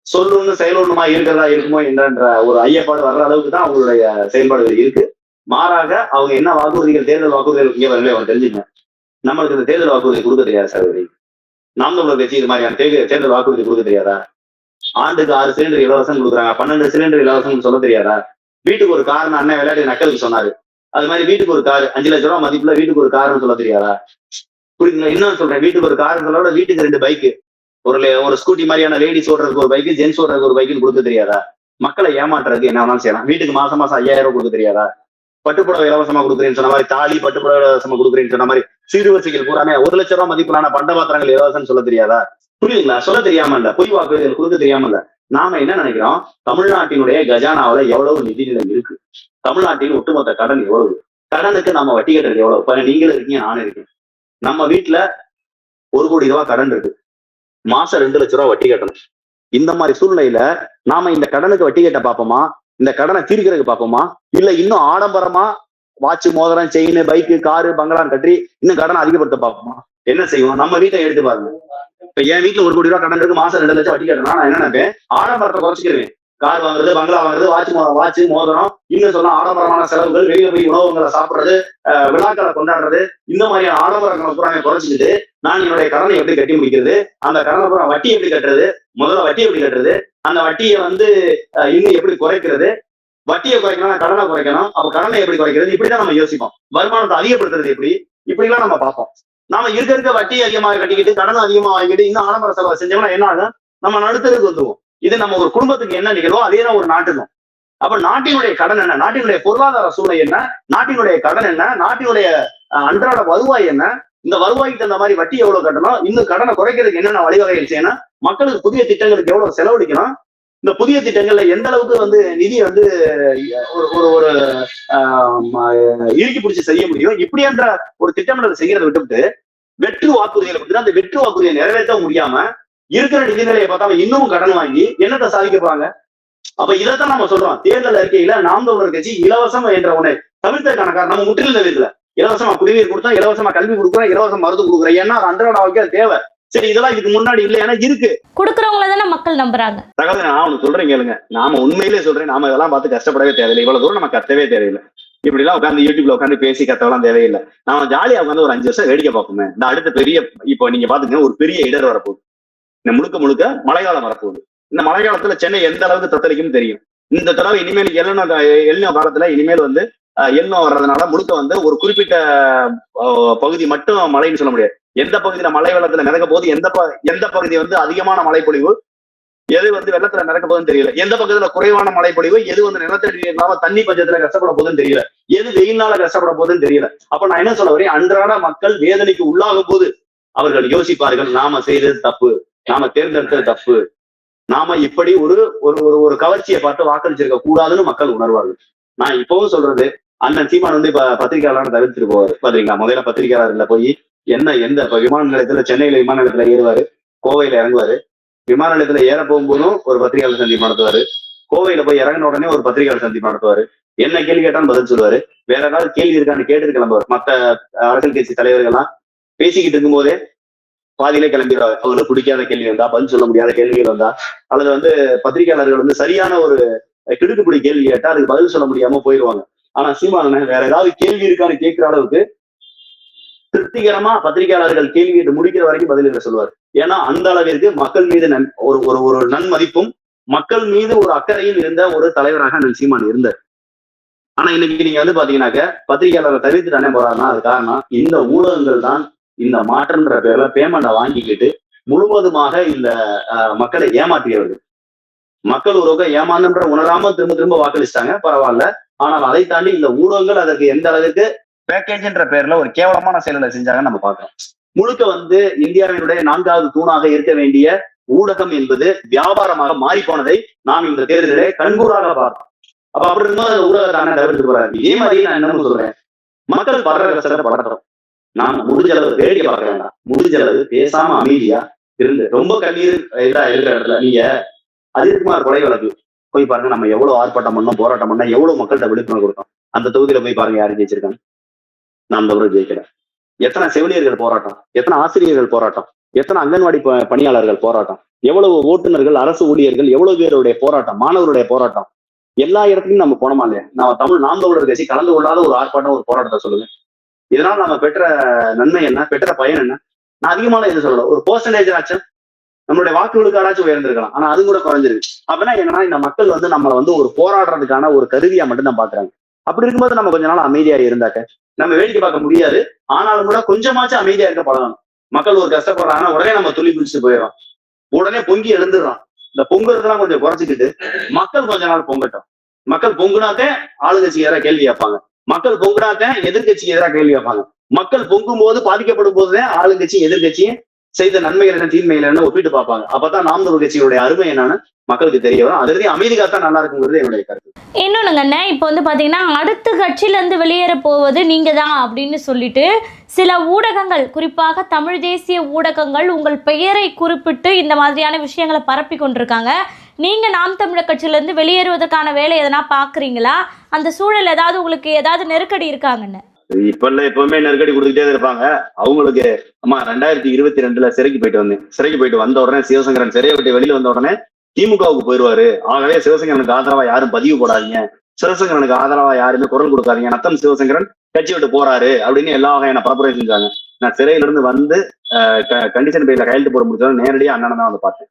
சொல்லொன்னு செயலொன்னுமா இருக்கிறதா இருக்குமோ என்ற ஒரு ஐயப்பாடு வர்ற அளவுக்கு தான் அவங்களுடைய செயல்பாடுகள் இருக்கு. மாறாக அவங்க என்ன வாக்குறுதிகள், தேர்தல் வாக்குறுதிகள் இங்கே வரல அவங்க தெரிஞ்சுங்க. நம்மளுக்கு இந்த தேர்தல் வாக்குறுதி கொடுக்க தெரியாது சகோதரி. நாம் தமிழர் கட்சி இது மாதிரியான தேர்தல் வாக்குறுதி கொடுக்க தெரியாதா? ஆண்டுக்கு 6 சிலிண்டர் இலவசம் கொடுக்குறாங்க, 12 சிலிண்டர் இலவசம் சொல்ல தெரியாதா? வீட்டுக்கு ஒரு கார்னு அண்ணன் விளையாட்டு நக்கலுக்கு சொன்னாரு. அது மாதிரி வீட்டுக்கு ஒரு கார் 5 லட்சம் ரூபாய் மதிப்புல வீட்டுக்கு ஒரு கார்னு சொல்ல தெரியாதா? புரியுதுங்களா? இன்னும் சொல்றேன், வீட்டுக்கு ஒரு கார் சொல்ல வீட்டுக்கு 2 பைக்கு, ஒரு ஸ்கூட்டி மாதிரியான லேடிஸ் ஓடுறதுக்கு ஒரு பைக்கு, ஜென்ஸ் ஓடுறதுக்கு ஒரு பைக்குன்னு கொடுக்க தெரியாதா? மக்களை ஏமாற்றுறதுக்கு என்ன வேணாலும் செய்யலாம். வீட்டுக்கு மாசம் 5000 ரூபாய் கொடுக்க தெரியாதா? பட்டுப்புடவை இலவசமா கொடுக்குறேன்னு சொன்ன மாதிரி, தாலி பட்டுப்புடவை இலவசமா கொடுக்குறேன்னு சொன்ன மாதிரி, சீர்வரிசைகள் பூராமே 1 லட்சம் ரூபாய் மதிப்பிலான பண்டபாத்திரங்கள் இலவசம் சொல்ல தெரியாதா? புரியுதுங்களா? சொல்ல தெரியாம இல்ல, பொய் வாக்குறுதிகள் கொடுக்க தெரியாம இல்ல. நாம என்ன நினைக்கிறோம், தமிழ்நாட்டினுடைய கஜானாவில எவ்வளவு நிதிநிலை இருக்கு, தமிழ்நாட்டின் ஒட்டுமொத்த கடன் எவ்வளவு, கடனுக்கு நம்ம வட்டி கட்டுறது எவ்வளவு. இப்ப நீங்களும் இருக்கீங்க, நானும் இருக்கேன். நம்ம வீட்டுல 1 கோடி ரூபாய் கடன் இருக்கு, மாசம் 2 லட்சம் ரூபாய் வட்டி கட்டணும். இந்த மாதிரி சூழ்நிலையில நாம இந்த கடனுக்கு வட்டி கட்ட பார்ப்போமா, இந்த கடனை தீர்க்கிறதுக்கு பார்ப்போமா, இல்ல இன்னும் ஆடம்பரமா வாட்ச், மோதிரம், செயின், பைக்கு, காரு, பங்களான்னு கட்டி இன்னும் கடனை அதிகப்படுத்த பார்ப்போமா? என்ன செய்வோம்? நம்ம வீட்டை எடுத்து பாருங்க. இப்ப என் வீட்டுல 1 கோடி ரூபாய் கடன் இருக்கு, மாசம் 2 லட்சம் வட்டி கட்டணும். நான் என்ன நினைப்பேன், ஆடம்பரத்தை குறைச்சிக்கிறேன். கார் வாங்குறது, பங்களா வாங்குறது, வாட்ச், மோதிரம், இன்னும் சொன்னா ஆடம்பரமான செலவுகள், வெளியில போய் உணவுகளை சாப்பிடுறது, விழாக்களை கொண்டாடுறது, இந்த மாதிரியான ஆடம்பரங்களை பூரா குறைச்சிக்கிட்டு நான் என்னுடைய கடனை எப்படி கட்டி முடிக்கிறது, அந்த கடனை பூரா வட்டி எப்படி கட்டுறது, முதல்ல வட்டி எப்படி கட்டுறது, அந்த வட்டியை வந்து இன்னும் எப்படி குறைக்கிறது, வட்டியை குறைக்கணும், கடனை குறைக்கணும், அப்ப கடனை எப்படி குறைக்கிறது, இப்படிதான் நம்ம யோசிப்போம். வருமானத்தை அதிகப்படுத்துறது எப்படி, இப்படிலாம் நம்ம பார்ப்போம். நாம இருக்க வட்டி அதிகமாக கட்டிக்கிட்டு கடனும் அதிகமா வாங்கிட்டு இன்னும் ஆடம்பர செலவு செஞ்சோம்னா என்ன ஆகும், நம்ம நடுத்தருக்கு வந்துருவோம். இது நம்ம ஒரு குடும்பத்துக்கு என்ன நிகழ்வோ அதே தான் ஒரு நாட்டுக்கும். அப்ப நாட்டினுடைய கடன் என்ன, நாட்டினுடைய பொருளாதார சூழ்நிலை என்ன, நாட்டினுடைய கடன் என்ன, நாட்டினுடைய அன்றாட வருவாய் என்ன, இந்த வருவாய்க்கு தகுந்த மாதிரி வட்டி எவ்வளவு கட்டணும், இன்னும் கடனை குறைக்கிறதுக்கு என்னென்ன வழிவகைகள் செய்யணும், மக்களுக்கு புதிய திட்டங்களுக்கு எவ்வளவு செலவழிக்கணும், இந்த புதிய திட்டங்கள்ல எந்த அளவுக்கு வந்து நிதி வந்து ஒரு இறுக்கி பிடிச்சி செய்ய முடியும், இப்படின்ற ஒரு திட்டமிடல் செய்யறதை விட்டுவிட்டு வெற்று வாக்குறுதிகளை பத்தி அந்த வெற்று வாக்குறுதியை நிறைவேற்ற முடியாம இருக்கிற நிதிநிலையை பார்த்தா இன்னமும் கடன் வாங்கி என்னத்தை சாதிக்க போறாங்க. அப்ப இதைத்தான் நம்ம சொல்றோம், தேர்தல் அறிக்கையில நாம் தமிழர் கட்சி இலவசம் என்ற ஒண்ணு தவிர்த்ததுக்கான காரணம் நம்ம முற்றிலும் தவிர்க்கல. இலவசமா குடிநீர் கொடுத்தோம், இலவசமா கல்வி கொடுக்குறோம், இலவச மருந்து கொடுக்குறோம். ஏன்னா அது அன்றாட வாழ்க்கை தேவை. சரி, இதெல்லாம் இதுக்கு முன்னாடி இல்லை, ஏன்னா இருக்கு. கொடுக்குறவங்கள தானே மக்கள் நம்புறாங்க. தகவல் நான் ஒண்ணு சொல்றேன் கேளுங்க, நாம உண்மையிலே சொல்றேன், நாம இதெல்லாம் பார்த்து கஷ்டப்படவே தேவையில்லை, இவ்வளவு தூரம் நம்ம கத்தவே தேவையில்லை, இப்படி எல்லாம் உட்காந்து யூடியூப்ல உட்காந்து பேசி கத்தவெல்லாம் தேவையில்லை. நாம ஜாலியா உட்காந்து ஒரு 5 வருஷம் வேடிக்கை பார்ப்போமே. இந்த அடுத்த பெரிய, இப்போ நீங்க பாத்துங்க, ஒரு பெரிய இடர் வரப்போகுது. இந்த முழுக்க மழைக்காலம் வரப்போகுது. இந்த மழை காலத்துல சென்னை எந்த அளவுக்கு தத்தளிக்கும் தெரியும். இந்த தடவை இனிமேல் எல்னோ காலத்துல இனிமேல் வந்து எல்னோ வர்றதுனால முழுக்க வந்து ஒரு குறிப்பிட்ட பகுதி மட்டும் மழைன்னு சொல்ல முடியாது. எந்த பகுதியில மழை வெள்ளத்துல மிதக்க போகுது, எந்த பகுதி வந்து அதிகமான மழைப்பொழிவு, எது வந்து வெள்ளத்துல நடக்க போகுதுன்னு தெரியல, எந்த பக்கத்துல குறைவான மழைப்பொழிவு, எது வந்து நிலத்தடி இல்லாம தண்ணி பஞ்சத்துல கஷ்டப்பட போகுதுன்னு தெரியல, எது வெயில்னால கஷ்டப்பட போகுதுன்னு தெரியல. அப்ப நான் என்ன சொல்ல வரேன், அன்றாட மக்கள் வேதனைக்கு உள்ளாகும் போது அவர்கள் யோசிப்பார்கள், நாம செய்தது தப்பு, நாம தேர்ந்தெடுத்தது தப்பு, நாம இப்படி ஒரு கவர்ச்சியை பார்த்து வாக்களிச்சிருக்க கூடாதுன்னு மக்கள் உணர்வார்கள். நான் இப்பவும் சொல்றது, அண்ணன் சீமான் வந்து இப்ப பத்திரிகையாளர் தவிர்த்துட்டு போவாரு பாத்தீங்களா. முதல்ல பத்திரிகையாளர்ல போய் எந்த விமான நிலையத்துல, சென்னையில விமான நிலையத்துல ஏறுவாரு, கோவையில இறங்குவாரு, விமான நிலையத்துல ஏற போகும்போதும் ஒரு பத்திரிகையாளர் சந்திப்பு நடத்துவாரு, கோவையில போய் இறங்கின உடனே ஒரு பத்திரிகையாளர் சந்திப்பு நடத்துவாரு, என்ன கேள்வி கேட்டான்னு பதில் சொல்லுவாரு, வேற ஏதாவது கேள்வி இருக்கான்னு கேட்டு கிளம்புவார். மத்த அரசியல் கட்சி தலைவர்கள்லாம் பேசிக்கிட்டு இருக்கும் போதே பாதியிலே கிளம்பிடுவாரு. அவங்களுக்கு பிடிக்காத கேள்வி வந்தா, பதில் சொல்ல முடியாத கேள்விகள் வந்தா, அல்லது வந்து பத்திரிகையாளர்கள் வந்து சரியான ஒரு கிடுக்குப்பிடி கேள்வி கேட்டா அதுக்கு பதில் சொல்ல முடியாம போயிடுவாங்க. ஆனா சீமானன் வேற ஏதாவது கேள்வி இருக்கான்னு கேட்கிற அளவுக்கு திருப்திகரமா பத்திரிகையாளர்கள் கேள்வி கேட்டு முடிக்கிற வரைக்கும் பதில்களை சொல்லுவார். ஏன்னா அந்த அளவிற்கு மக்கள் மீது ஒரு நன்மதிப்பும் மக்கள் மீது ஒரு அக்கறையும் இருந்த ஒரு தலைவராக அண்ணன் சீமான் இருந்தார். ஆனா இன்னைக்கு நீங்க வந்து பாத்தீங்கன்னாக்க பத்திரிகையாளரை தவிர்த்துட்டு அண்ணன் போறாருன்னா அது காரணம் இந்த ஊடகங்கள் தான் இந்த மாற்றம்ன்ற பேர்ல பேமெண்ட்டை வாங்கிக்கிட்டு முழுவதுமாக இந்த மக்களை ஏமாற்றியவர்கள். மக்கள் ஒரு பக்கம் ஏமாந்துன்ற உணராம திரும்ப திரும்ப வாக்களிச்சிட்டாங்க, பரவாயில்ல. ஆனால் அதை தாண்டி இந்த ஊடகங்கள் அதற்கு எந்த அளவுக்கு பேக்கேஜ்ன்ற பேர்ல ஒரு கேவலமான செயல்களை செஞ்சாங்கன்னு நம்ம பார்க்கிறோம். முழுக்க இந்தியாவினுடைய 4வது தூணாக இருக்க வேண்டிய ஊடகம் என்பது வியாபாரமாக மாறி போனதை நாம் இந்த தேர்தலிலே கண்கூடாக பார்த்தோம். அப்ப அப்படி இருக்கும்போது அந்த ஊடகத்தை அண்ணன் தவிர்த்து போறாரு. இதே மாதிரி நான் என்னன்னு சொல்றேன், மக்கள் படுற கஷ்டத்தை படுறோம். நாம் முடிஞ்ச அளவு வேடிக்கை பார்க்க வேண்டாம், முடிஞ்ச அளவு பேசாம அமைதியா இருந்து, ரொம்ப கண்ணீர் இருக்கிற இடத்துல நீங்க அஜித்குமார் கொலை வழக்கு போய் பாருங்க. நம்ம எவ்வளவு ஆர்ப்பாட்டம் பண்ணோம், போராட்டம் பண்ணோம், எவ்வளவு மக்கள்கிட்ட விழிப்புணர்வு கொடுத்தோம். அந்த தொகுதியில போய் பாருங்க யாரும் ஜெயிச்சிருக்காங்க. நாம் தவிர ஜெயிக்கல. எத்தனை செவிலியர்கள் போராட்டம், எத்தனை ஆசிரியர்கள் போராட்டம், எத்தனை அங்கன்வாடி பணியாளர்கள் போராட்டம், எவ்வளவு ஓட்டுநர்கள், அரசு ஊழியர்கள், எவ்வளவு பேருடைய போராட்டம், மாணவருடைய போராட்டம், எல்லா இடத்துலையும் நம்ம போனோமா இல்லையா? நம்ம நாம் தமிழர் கட்சி கலந்து கொள்ளாத ஒரு ஆர்ப்பாட்டம், ஒரு போராட்டத்தை சொல்லுங்க. இதனால நம்ம பெற்ற நன்மை என்ன, பெற்ற பயன் என்ன? நான் அதிகமான எது சொல்லல, ஒரு பெர்சன்டேஜ் ஆச்சும் நம்மளுடைய வாக்குகளுக்காச்சும் உயர்ந்திருக்கலாம், ஆனா அது கூட குறைஞ்சிருக்கு. அப்படின்னா என்னன்னா, இந்த மக்கள் நம்மளை ஒரு போராடுறதுக்கான ஒரு கருவியா மட்டும் தான் பாக்குறாங்க. அப்படி இருக்கும்போது நம்ம கொஞ்ச நாள் அமைதியா இருந்தாக்க நம்ம வேடிக்கை பார்க்க முடியாது. ஆனாலும் கூட கொஞ்சமாச்சும் அமைதியா இருக்க பழகணும். மக்கள் ஒரு கஷ்டப்படுறாங்கன்னா உடனே நம்ம துளி பிடிச்சிட்டு போயிடறோம், உடனே பொங்கி எழுந்துடுறோம். இந்த பொங்குறதுலாம் கொஞ்சம் குறைச்சிக்கிட்டு மக்கள் கொஞ்ச நாள் பொங்கட்டும். மக்கள் பொங்குனாத்தே ஆளுங்கட்சி எதிராக கேள்வி கேட்பாங்க, மக்கள் பொங்குனாத்தே எதிர்கட்சி எதிராக கேள்வி கேட்பாங்க. மக்கள் பொங்கும் போது, பாதிக்கப்படும் போதுதான் ஆளுங்கட்சி எதிர்கட்சியும் செய்த நன்மைகள் என்ன, தீன்மைகள் என்ன ஒப்பிட்டு பார்ப்பாங்க. அப்பதான் நாம் தமிழர் கட்சியுடைய அருமை என்னன்னு மக்களுக்கு தெரிய வரும். அதுலேயும் அமைதி காத்தா நல்லா இருக்குங்கிறது என்னுடைய கருத்து. இன்னொன்னுங்கண்ணே, இப்போ பாத்தீங்கன்னா அடுத்த கட்சியில இருந்து வெளியேற போவது நீங்க தான் அப்படின்னு சொல்லிட்டு சில ஊடகங்கள், குறிப்பாக தமிழ் தேசிய ஊடகங்கள் உங்கள் பெயரை குறிப்பிட்டு இந்த மாதிரியான விஷயங்களை பரப்பி கொண்டிருக்காங்க. நீங்க நாம் தமிழர் கட்சியில இருந்து வெளியேறுவதற்கான வேலை எதனா பாக்குறீங்களா? அந்த சூழல் ஏதாவது உங்களுக்கு ஏதாவது நெருக்கடி இருக்காங்கன்னு? இப்ப இல்ல, எப்பவுமே நெருக்கடி கொடுத்துட்டே இருப்பாங்க அவங்களுக்கு. அம்மா 2022 சிறைக்கு போயிட்டு வந்தேன். சிறைக்கு போயிட்டு வந்த உடனே சிவசங்கரன் சிறையை விட்டு வெளியில வந்த உடனே திமுகவுக்கு போயிடுவாரு. ஆகவே சிவசங்கரனுக்கு ஆதரவா யாரும் பதிவு போடாதீங்க, சிவசங்கரனுக்கு ஆதரவா யாருமே குரல் கொடுக்காதீங்க, நத்தம் சிவசங்கரன் கட்சி விட்டு போறாரு அப்படின்னு எல்லா வகையான பரப்புரை செஞ்சாங்க. நான் சிறையில இருந்து கண்டிஷன் பேர்ல கையெழுத்து போட முடிச்சாலும் நேரடியா அண்ணனை தான் பார்த்தேன்.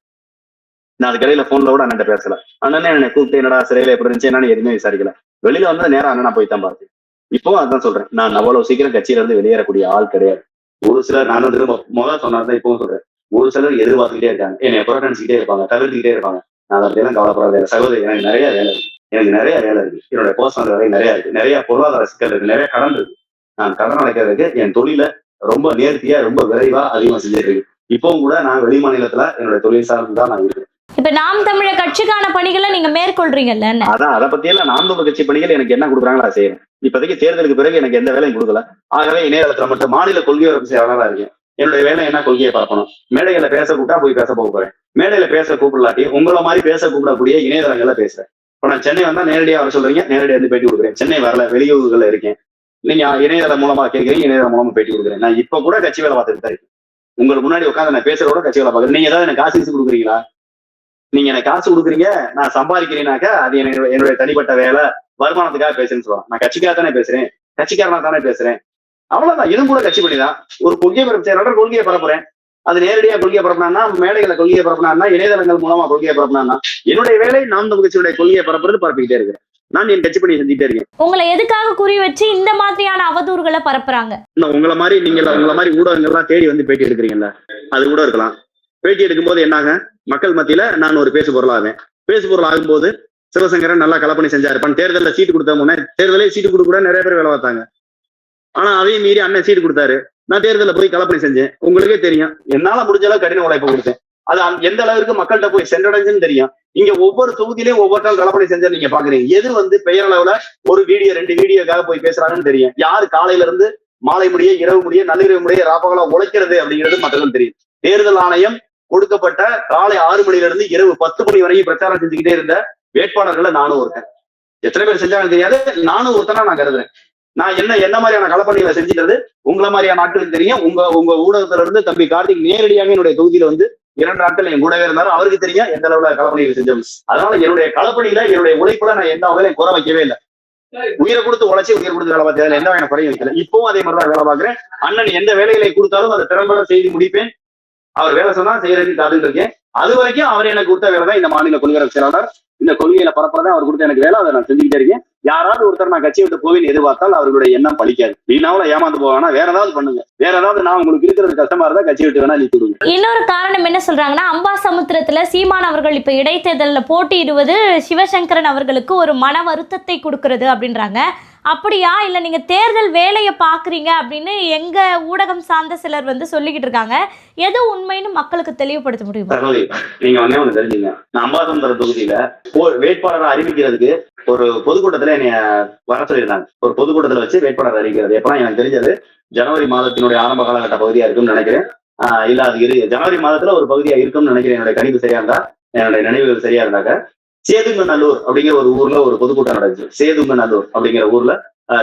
நான் அதுக்கடையில போன்ல கூட அண்ணன் பேசல. அண்ணனே என்னை கூப்பிட்டு என்னடா சிறையில எப்படி இருந்துச்சு என்னன்னு எதுவுமே விசாரிக்கல. வெளியில வந்து நேரம் அண்ணனா போய் தான் பார்த்தேன். இப்பவும் அதான் சொல்றேன், நான் அவ்வளவு சீக்கிரம் கட்சியில இருந்து வெளியேறக்கூடிய ஆள் கிடையாது. ஒரு சிலர், நான் முதல் சொன்னதான் இப்பவும் சொல்றேன், ஒரு சிலர் எதிர்பார்த்துக்கிட்டே இருக்காங்க, என்னை புறக்கணிச்சுக்கிட்டே இருப்பாங்க, தவிர்த்துக்கிட்டே இருப்பாங்க. நான் அதை பத்தியெல்லாம் கவலைப்படாத சகோதரி. எனக்கு நிறைய வேலை இருக்கு, என்னுடைய பர்சனல் வேலை நிறைய இருக்கு, நிறைய பொருளாதார சிக்கல் இருக்கு, நிறைய கடன் இருக்கு. நான் கடன் அடைக்கிறதுக்கு என் தொழில ரொம்ப நேர்த்தியா, ரொம்ப விரைவா அதிகமா செஞ்சுட்டு இருக்கு. இப்பவும் கூட நான் வெளி மாநிலத்துல என்னுடைய தொழில் சார்ந்துதான் நான் இருக்கேன். இப்ப நாம் தமிழர் கட்சிக்கான பணிகளை நீங்க மேற்கொள்றீங்கல்ல? அதான், அதை பத்தி எல்லாம் நாம் தமிழர் கட்சி பணிகள் எனக்கு என்ன கொடுக்குறாங்களோ அதை செய்யறேன். இப்போதைக்கு தேர்தலுக்கு பிறகு எனக்கு எந்த வேலையும் கொடுக்கல. ஆகவே இணையதளத்துல மட்டும் மாநில கொள்கை வரப்பு செயலாளராக இருக்கேன். என்னுடைய வேலை என்ன, கொள்கையை பரப்பணும். மேடைகளை பேச கூப்பிட்டா போய் பேச போக போறேன். மேடையில பேச கூப்பிடலாட்டி உங்களை மாதிரி பேச கூப்பிடக்கூடிய இணையதளங்கள்ல பேசுறேன். இப்ப நான் சென்னை வந்தா நேரடியா வர சொல்றீங்க, நேரடியா வந்து பேட்டி கொடுக்குறேன். சென்னை வரல, வெளியூர்கள்ல இருக்கேன், நீங்க இணையதளம் மூலமா கேட்கறீங்க, இணையதளம் மூலமா பேட்டி கொடுக்குறேன். நான் இப்ப கூட கட்சி வேலை பார்த்துட்டு தான் இருக்கேன். உங்களுக்கு முன்னாடி உட்காந்து நான் பேசுறதோட கட்சி வேலை பார்க்குறேன். நீங்க ஏதாவது எனக்கு காசு கொடுக்குறீங்களா? நீங்க எனக்கு காசு கொடுக்குறீங்க, நான் சம்பாதிக்கிறேனாக்கா அது என்னுடைய தனிப்பட்ட வேலை, வருமானத்துக்காக பேசுறேன்னு சொல்லுவாங்க. நான் கட்சிக்காக தானே பேசுறேன், கட்சிக்காரனா தானே பேசுறேன், அவ்வளவுதான். இதுவும் கூட கட்சி பண்ணிதான். ஒரு கொள்கை பரப்பு செயலாளர் கொள்கையை பரப்புறேன். அது நேரடியா கொள்கையை பரப்புனா, மேடைகளை கொள்கையை பரப்புனா, இணையதளங்கள் மூலமா கொள்கையை பரப்புனா, என்னுடைய வேலை நாம் தமிழ் கட்சியுடைய கொள்கையை பரப்புறது, பரப்பிக்கிட்டே இருக்கிறேன். நான் என் கட்சி பண்ணி செஞ்சுட்டே இருக்கேன். உங்களை எதுக்காக குறி வச்சு இந்த மாதிரியான அவதூறுகளை பரப்புறாங்க? உங்களை மாதிரி ஊடகங்கள்லாம் தேடி வந்து பேட்டி எடுக்கிறீங்கல்ல, அது கூட இருக்கலாம். பேட்டி எடுக்கும்போது என்னாக, மக்கள் மத்தியில நான் ஒரு பேசு பொருளாவேன். பேசு பொருள் ஆகும்போது சிவசங்கரன் நல்லா கலப்பணி செஞ்சாரு. தேர்தலில் சீட்டு கொடுத்த முன்னே, தேர்தலே சீட்டு கொடுக்க கூட நிறைய பேர் வேலை பார்த்தாங்க. ஆனா அதையும் மீறி அண்ணன் சீட்டு கொடுத்தாரு. நான் தேர்தலில் போய் கலப்பணி செஞ்சேன். உங்களுக்கே தெரியும், என்னால முடிஞ்ச அளவு கடின உழைப்பு கொடுத்தேன். அது எந்த அளவுக்கு மக்கள்கிட்ட போய் சென்றடைஞ்சுன்னு தெரியும். இங்க ஒவ்வொரு தொகுதியிலையும் ஒவ்வொருத்தால் கலப்பணி செஞ்சா நீங்க பாக்குறீங்க. எது பெயரளவுல ஒரு வீடியோ 2 வீடியோக்காக போய் பேசுறாங்கன்னு தெரியும். யாரு காலையில இருந்து மாலை முடிய, இரவு முடிய, நள்ளிரவு முடிய, ராப்பகலா உழைக்கிறது அப்படிங்கிறது மக்களுக்கு தெரியும். தேர்தல் ஆணையம் கொடுக்கப்பட்ட காலை 6 மணில இருந்து இரவு 10 மணி வரைக்கும் பிரச்சாரம் செஞ்சுக்கிட்டே இருந்த வேட்பாளர்களை நானும் ஒருத்தன். எத்தனை பேர் செஞ்சாலும் தெரியாது, நானும் ஒருத்தனா நான் கருதுறேன். நான் என்ன மாதிரியான களப்பணிகளை செஞ்சுக்கிறது உங்களை மாதிரியான நாட்களுக்கு தெரியும். உங்க ஊடகத்துல இருந்து தம்பி கார்த்திக் நேரடியாக என்னுடைய தொகுதியில வந்து 2 நாட்கள் என் கூடவே இருந்தாலும் அவருக்கு தெரியும் எந்த அளவுல களப்பணிகள் செஞ்சோம். அதனால என்னுடைய களப்பணியில, என்னுடைய உழைப்புல நான் எந்த வகையிலையும் குறை வைக்கவே இல்லை. உயிரை கொடுத்து உழைச்சி, உயிர் கொடுத்து வேலை பார்த்ததுல எந்த வகையான குறையும் வைக்கல. இப்பவும் அதே மாதிரிதான் வேலை பார்க்கிறேன். அண்ணன் எந்த வேலைகளை கொடுத்தாலும் அதை திறம்பட செய்து முடிப்பேன். அவர் வேலை சொன்னா செய்யறதுக்கு காத்துட்டு இருக்கேன். அது வரைக்கும் அவர் எனக்கு கொடுத்த வேலை தான் இந்த மாநில கொள்கை செயலாளர். இந்த கொள்கையில பரப்புறதான் அவர் கொடுத்த எனக்கு வேலை, அதை நான் செஞ்சுக்கிட்டே இருக்கேன். யாராவது ஒருத்தர் நான் கட்சி விட்டு போவேன்னு எதிர்பார்த்தால் அவர்களுடைய எண்ணம் பலிக்காது. வீணாவில் ஏமாந்து போவானா, வேற ஏதாவது பண்ணுங்க, வேற ஏதாவது நான் உங்களுக்கு இருக்கிறது கஷ்டமா இருந்தா கட்சி விட்டு வேணா நீக்கி விடுங்க. இன்னொரு காரணம் என்ன சொல்றாங்கன்னா, அம்பாசமுத்திரத்துல சீமான் அவர்கள் இப்ப இடைத்தேர்தலில் போட்டியிடுவது சிவசங்கரன் அவர்களுக்கு ஒரு மன வருத்தத்தை கொடுக்கிறது அப்படின்றாங்க. அப்படியா, இல்லை நீங்க தேர்தல் வேலையை பாக்குறீங்க அப்படின்னு எங்க ஊடகம் சார்ந்த சிலர் வந்து சொல்லிக்கிட்டு இருக்காங்க. எது உண்மைன்னு மக்களுக்கு தெளிவுபடுத்த முடியுமா? நீங்க ஒண்ணு தெரிஞ்சுங்க, நான் அம்பாசமுத்திர தொகுதியில வேட்பாளரை அறிவிக்கிறதுக்கு ஒரு பொதுக்கூட்டத்துல என்னைய வர சொல்லியிருந்தாங்க. ஒரு பொதுக்கூட்டத்துல வச்சு வேட்பாளர் அறிவிக்கிறது எப்பதான் எனக்கு தெரிஞ்சது ஜனவரி மாதத்தினுடைய ஆரம்ப காலகட்ட பகுதியா இருக்கும்னு நினைக்கிறேன். இல்ல அது ஜனவரி மாதத்துல ஒரு பகுதியா இருக்கும்னு நினைக்கிறேன். என்னுடைய கணிப்பு சரியா இருந்தா, என்னுடைய நினைவுகள் சரியா இருந்தாக்க சேதுங்கநல்லூர் அப்படிங்கிற ஒரு ஊர்ல ஒரு பொதுக்கூட்டம் நடந்துச்சு. சேதுங்கநல்லூர் அப்படிங்கிற ஊர்ல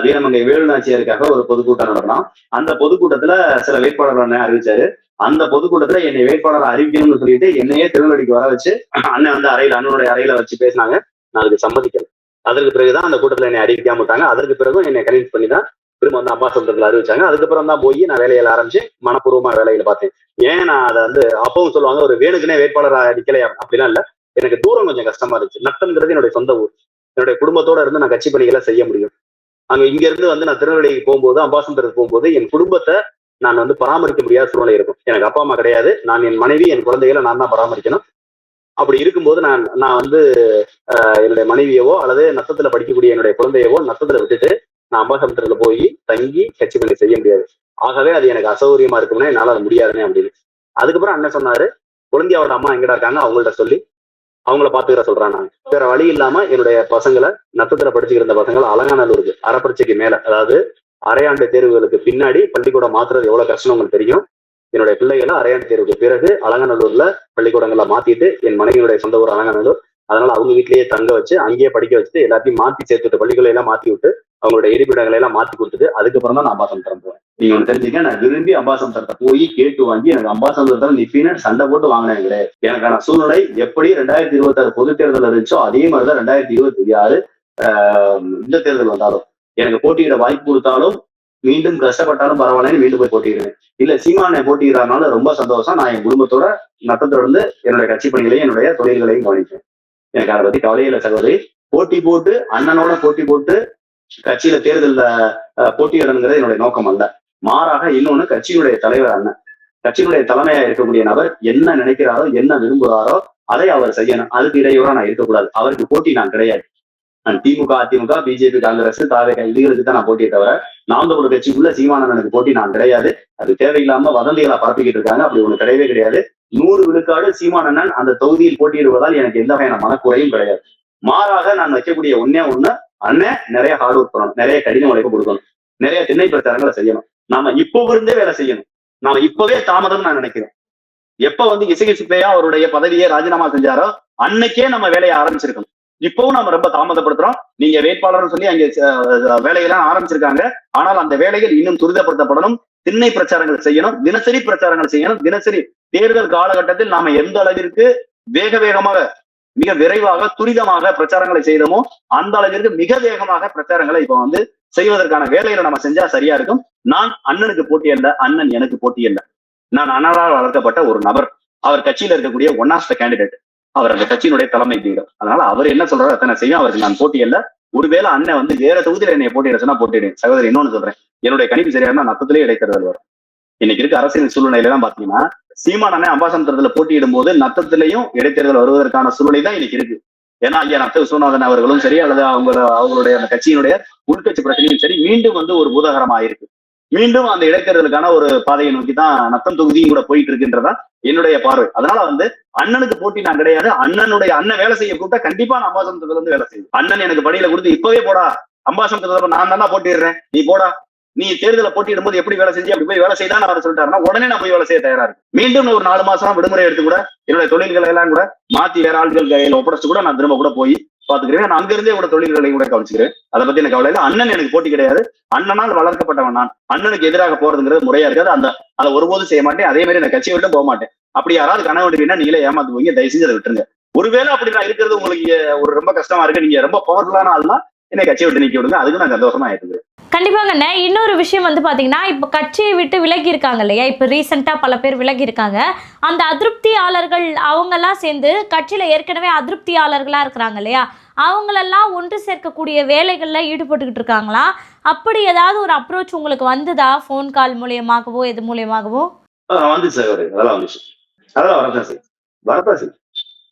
வீரமங்கை வேலுநாச்சியாருக்காக ஒரு பொதுக்கூட்டம் நடத்தினோம். அந்த பொதுக்கூட்டத்துல சில வேட்பாளர் அண்ணன் அறிவிச்சாரு. அந்த பொதுக்கூட்டத்துல என்னை வேட்பாளர் அறிவிக்கணும்னு சொல்லிட்டு என்னையே திருநெல்வேலிக்கு வர வச்சு அண்ணன் வந்து அண்ணனுடைய அறையில வச்சு பேசினாங்க. நான் அதுக்கு சம்மதிக்கல. அதற்கு பிறகுதான் அந்த கூட்டத்துல என்னை அறிவிக்காம விட்டாங்க. அதற்கு பிறகும் என்னை கன்வின்ஸ் பண்ணி தான் திரும்ப வந்து அம்பாசமுத்திரத்துல அறிவிச்சாங்க. அதுக்கப்புறம் தான் போய் நான் வேலையில ஆரம்பிச்சு மனப்பூர்வமா வேலையில பார்த்தேன். ஏன் நான் அதை வந்து அப்பவும் சொல்லுவாங்க, ஒரு வேணுக்குனே வேட்பாளர் அடிக்கலையா அப்படிலாம் இல்ல. எனக்கு தூரம் கொஞ்சம் கஷ்டமா இருந்துச்சு. நத்தம்ங்கிறது என்னுடைய சொந்த ஊர். என்னுடைய குடும்பத்தோட இருந்து நான் கட்சி பணிகளை செய்ய முடியும். அங்க இங்க இருந்து வந்து நான் திருநெல்வேலிக்கு போகும்போது, அம்பாசமுத்திரத்துக்கு போகும்போது என் குடும்பத்தை நான் வந்து பராமரிக்க முடியாத சூழ்நிலை இருக்கும். எனக்கு அப்பா அம்மா கிடையாது. நான் என் மனைவி, என் குழந்தைகளை நான் தான் பராமரிக்கணும். அப்படி இருக்கும்போது நான் வந்து என்னுடைய மனைவியவோ அல்லது நத்தத்துல படிக்கக்கூடிய என்னுடைய குழந்தையவோ நத்தத்துல விட்டுட்டு நான் அம்பாசமுத்திரத்துல போய் தங்கி கட்சி பணி செய்ய முடியாது. ஆகவே அது எனக்கு அசௌகரியமா இருக்கும்னா என்னால அது முடியாதுன்னு அப்படின்னு. அதுக்கப்புறம் அண்ணன் சொன்னாரு, குழந்தையோட அம்மா எங்கடா இருக்காங்க, அவங்கள்ட்ட சொல்லி அவங்கள பாத்துக்கிற சொல்றான். நான் வேற வழி இல்லாம என்னுடைய பசங்களை, நத்தத்துல படிச்சுக்கிற இருந்த பசங்களை அலங்காநல்லூருக்கு அரைப்பரீட்சைக்கு மேல, அதாவது அரையாண்டு தேர்வுகளுக்கு பின்னாடி பள்ளிக்கூடம் மாத்துறது எவ்வளவு கஷ்டம் உங்களுக்கு தெரியும். என்னுடைய பிள்ளைகளை அரையாண்டு தேர்வுக்கு பிறகு அலங்காநல்லூர்ல பள்ளிக்கூடங்களை மாத்திட்டு, என் மனைவியுடைய சொந்த ஊர் அலங்காநல்லூர், அதனால அவங்க வீட்லயே தங்க வச்சு அங்கேயே படிக்க வச்சுட்டு எல்லாத்தையும் மாத்தி சேர்த்துட்டு பள்ளிகளை எல்லாம் மாத்தி விட்டு அவங்களுடைய இருப்பிடங்களை எல்லாம் மாத்தி கொடுத்துட்டு அதுக்கப்புறம் தான் நான் அம்பாசமுத்திரம் போவேன். நீங்க ஒண்ணு தெரிஞ்சுக்க, நான் விரும்பி அம்பாசமுத்திரத்தை போய் கேட்டு வாங்கி எனக்கு அம்பாசமுத்திரத்துல நிப்பின்னு சண்டை போட்டு வாங்கினேன் கிடையாது. எனக்கான சூழ்நிலை எப்படி 2026 பொது தேர்தல் இருந்துச்சோ அதே மாதிரிதான் 2026 இந்த தேர்தல் வந்தாலும் எனக்கு போட்டியிட வாய்ப்பு கொடுத்தாலும் மீண்டும் கஷ்டப்பட்டாலும் பரவாயில்லன்னு மீண்டும் போய் போட்டிடுவேன். இல்ல சீமானை போட்டியிடறதுனால ரொம்ப சந்தோஷம். நான் என் குடும்பத்தோட நத்தத்தோட இருந்து என்னுடைய கட்சி பணிகளையும் என்னுடைய தொழில்களையும் கவனிப்பேன். எனக்கு அதை பத்தி கவலையில சகோதரி. போட்டி போட்டு அண்ணனோட போட்டி போட்டு கட்சியில தேர்தல்ல போட்டியிடணுங்கிறது என்னுடைய நோக்கம் அல்ல. மாறாக இன்னொன்னு, கட்சியினுடைய தலைவர் அண்ணன், கட்சியினுடைய தலைமையா இருக்கக்கூடிய நபர் என்ன நினைக்கிறாரோ என்ன விரும்புகிறாரோ அதை அவர் செய்யணும். அதுக்கு இடையூறா நான் இருக்கக்கூடாது. அவருக்கு போட்டி நான் கிடையாது. நான் திமுக, அதிமுக, பிஜேபி, காங்கிரஸ், தாவேக இதுகளுக்கு தான் நான் போட்டியை தவிர நாம் தமிழர் கட்சிக்குள்ள சீமானனுக்கு போட்டி நான் கிடையாது. அது தேவையில்லாம வதந்திகளை பரப்பிக்கிட்டு இருக்காங்க. அப்படி ஒண்ணு கிடையவே கிடையாது. 100 விழுக்காடு சீமானன் அந்த தொகுதியில் போட்டியிடுவதால் எனக்கு எந்த வகையான மனக்குறையும் கிடையாது. மாறாக நான் வைக்கக்கூடிய ஒண்ணு அண்ணன் நிறைய ஹார்ட் ஒர்க் பண்ணணும், நிறைய கடின உழைப்பு கொடுக்கணும், நிறைய திண்ணை பிரச்சாரங்களை செய்யணும். நாம இப்போ இருந்தே வேலை செய்யணும். நாம இப்பவே தாமதம் நான் நினைக்கிறேன். எப்ப வந்து இசையா அவருடைய பதவியை ராஜினாமா செஞ்சாரோ அன்னைக்கே நம்ம வேலையை ஆரம்பிச்சிருக்கணும். இப்பவும் நம்ம ரொம்ப தாமதப்படுத்துறோம். நீங்க வேட்பாளர்னு சொல்லி அங்க வேலையெல்லாம் ஆரம்பிச்சிருக்காங்க. ஆனால் அந்த வேலைகள் இன்னும் துரிதப்படுத்தப்படணும். திண்ணை பிரச்சாரங்கள் செய்யணும், தினசரி பிரச்சாரங்கள் செய்யணும். தினசரி தேர்தல் காலகட்டத்தில் நாம எந்த அளவிற்கு வேகமாக, மிக விரைவாக, துரிதமாக பிரச்சாரங்களை செய்தோமோ அந்த அளவிற்கு மிக வேகமாக பிரச்சாரங்களை இப்ப வந்து செய்வதற்கான வேலைகளை நம்ம செஞ்சா சரியா இருக்கும். நான் அண்ணனுக்கு போட்டி அல்ல, அண்ணன் எனக்கு போட்டி அல்ல. நான் அண்ணனால் வளர்க்கப்பட்ட ஒரு நபர். அவர் கட்சியில இருக்கக்கூடிய ஒன் ஆஃப் த கேண்டிடேட். அவர் அந்த கட்சியினுடைய தலைமை பீடம். அதனால அவர் என்ன சொல்றாரோ அத்தனை செய்யும். அவருக்கு நான் போட்டி அல்ல. ஒருவேளை அண்ணன் வந்து வேற தொகுதியில என்னை போட்டியிட சொன்னா போட்டிடுறேன். சகோதரி இன்னொன்னு சொல்றேன், என்னுடைய கணிப்பு சரியா இருந்தா நத்தத்திலேயே இடைத்தேர்தல் வரும். இன்னைக்கு இருக்க அரசியல் சூழ்நிலையில எல்லாம் பாத்தீங்கன்னா சீமான் அண்ணன் அம்பாசமுத்திரத்துல போட்டியிடும் போது நத்தத்திலையும் இடைத்தேர்தல் வருவதற்கான சூழ்நிலை தான் இன்னைக்கு இருக்கு. ஏன்னா ஐயா நத்த விஸ்வநாதன் அவர்களும் சரி, அல்லது அவங்களுடைய அந்த கட்சியினுடைய உள்கட்சி பிரச்சனையும் சரி, மீண்டும் வந்து ஒரு பூதகரமா இருக்கு. மீண்டும் அந்த இடைத்தேர்தலுக்கான ஒரு பாதையை நோக்கி தான் நத்தம் தொகுதியும் கூட போயிட்டு இருக்குன்றதா என்னுடைய பார்வை. அதனால வந்து அண்ணனுக்கு போட்டி நான் கிடையாது. அண்ணன் வேலை செய்ய கூப்பிட்டா கண்டிப்பா நான் அம்பாசமுத்திரத்துல இருந்து வேலை செய்யும். அண்ணன் எனக்கு படியில கொடுத்து இப்பவே போடா அம்பாசமுத்திரத்துல நான் தானே போட்டிடுறேன், நீ போடா, நீ தேர்தலை போட்டியிடும் போது எப்படி வேலை செஞ்சு அப்படி போய் வேலை செய்தான் அவர் சொல்லிட்டாருன்னா உடனே நான் போய் வேலை செய்ய தயாரா இருக்கு. மீண்டும் ஒரு 4 மாசம் விடுமுறை எடுத்து கூட என்னுடைய தொழில்களை எல்லாம் கூட மாத்தி வேற ஆட்கள் கையில ஒப்படைச்சு கூட நான் திரும்ப கூட போய் பாத்துக்கிறேன். நான் அங்கிருந்தே கூட தொழில்களை கூட கவனிச்சுக்கிறேன். அதை பத்தி எனக்கு கவலை இல்லை. அண்ணன் எனக்கு போட்டி கிடையாது. அண்ணனால் வளர்க்கப்பட்டவன் நான். அண்ணனுக்கு எதிராக போறதுங்கிறது முறையா இருக்காது. அதை ஒருபோதும் செய்ய மாட்டேன். அதே மாதிரி நான் கட்சியை விட்டு போக மாட்டேன். அப்படி யாராவது கனவு வேண்டினா நீங்களே ஏமாத்து போய் தயவு செஞ்சு அதை விட்டுருங்க. ஒருவேளை அப்படி நான் இருக்கிறது உங்களுக்கு ஒரு ரொம்ப கஷ்டமா இருக்கு, நீங்க ரொம்ப பவர்ஃபுல்லான ஆள்னா என்னை கட்சியை விட்டு நீக்கி விடுங்க, அதுக்கு நான் சந்தோஷமா ஏற்றுக்கிறேன். கண்டிப்பாங்கண்ணே. இன்னொரு விஷயம் வந்து பார்த்தீங்கன்னா, இப்போ கட்சியை விட்டு விலகி இருக்காங்க இல்லையா? இப்போ ரீசெண்டாக பல பேர் விலகி இருக்காங்க. அந்த அதிருப்தியாளர்கள் அவங்கெல்லாம் சேர்ந்து கட்சியில் ஏற்கனவே அதிருப்தியாளர்களாக இருக்கிறாங்க இல்லையா? அவங்களெல்லாம் ஒன்று சேர்க்கக்கூடிய வேலைகளில் ஈடுபட்டுக்கிட்டு இருக்காங்களா? அப்படி ஏதாவது ஒரு அப்ரோச் உங்களுக்கு வந்ததா? ஃபோன் கால் மூலியமாகவோ எது மூலியமாகவோ? வந்துச்சு சகோதரி, அதெல்லாம் வந்துச்சு. அதெல்லாம் வரதான் செய்யும், வரதான் செய்யும்,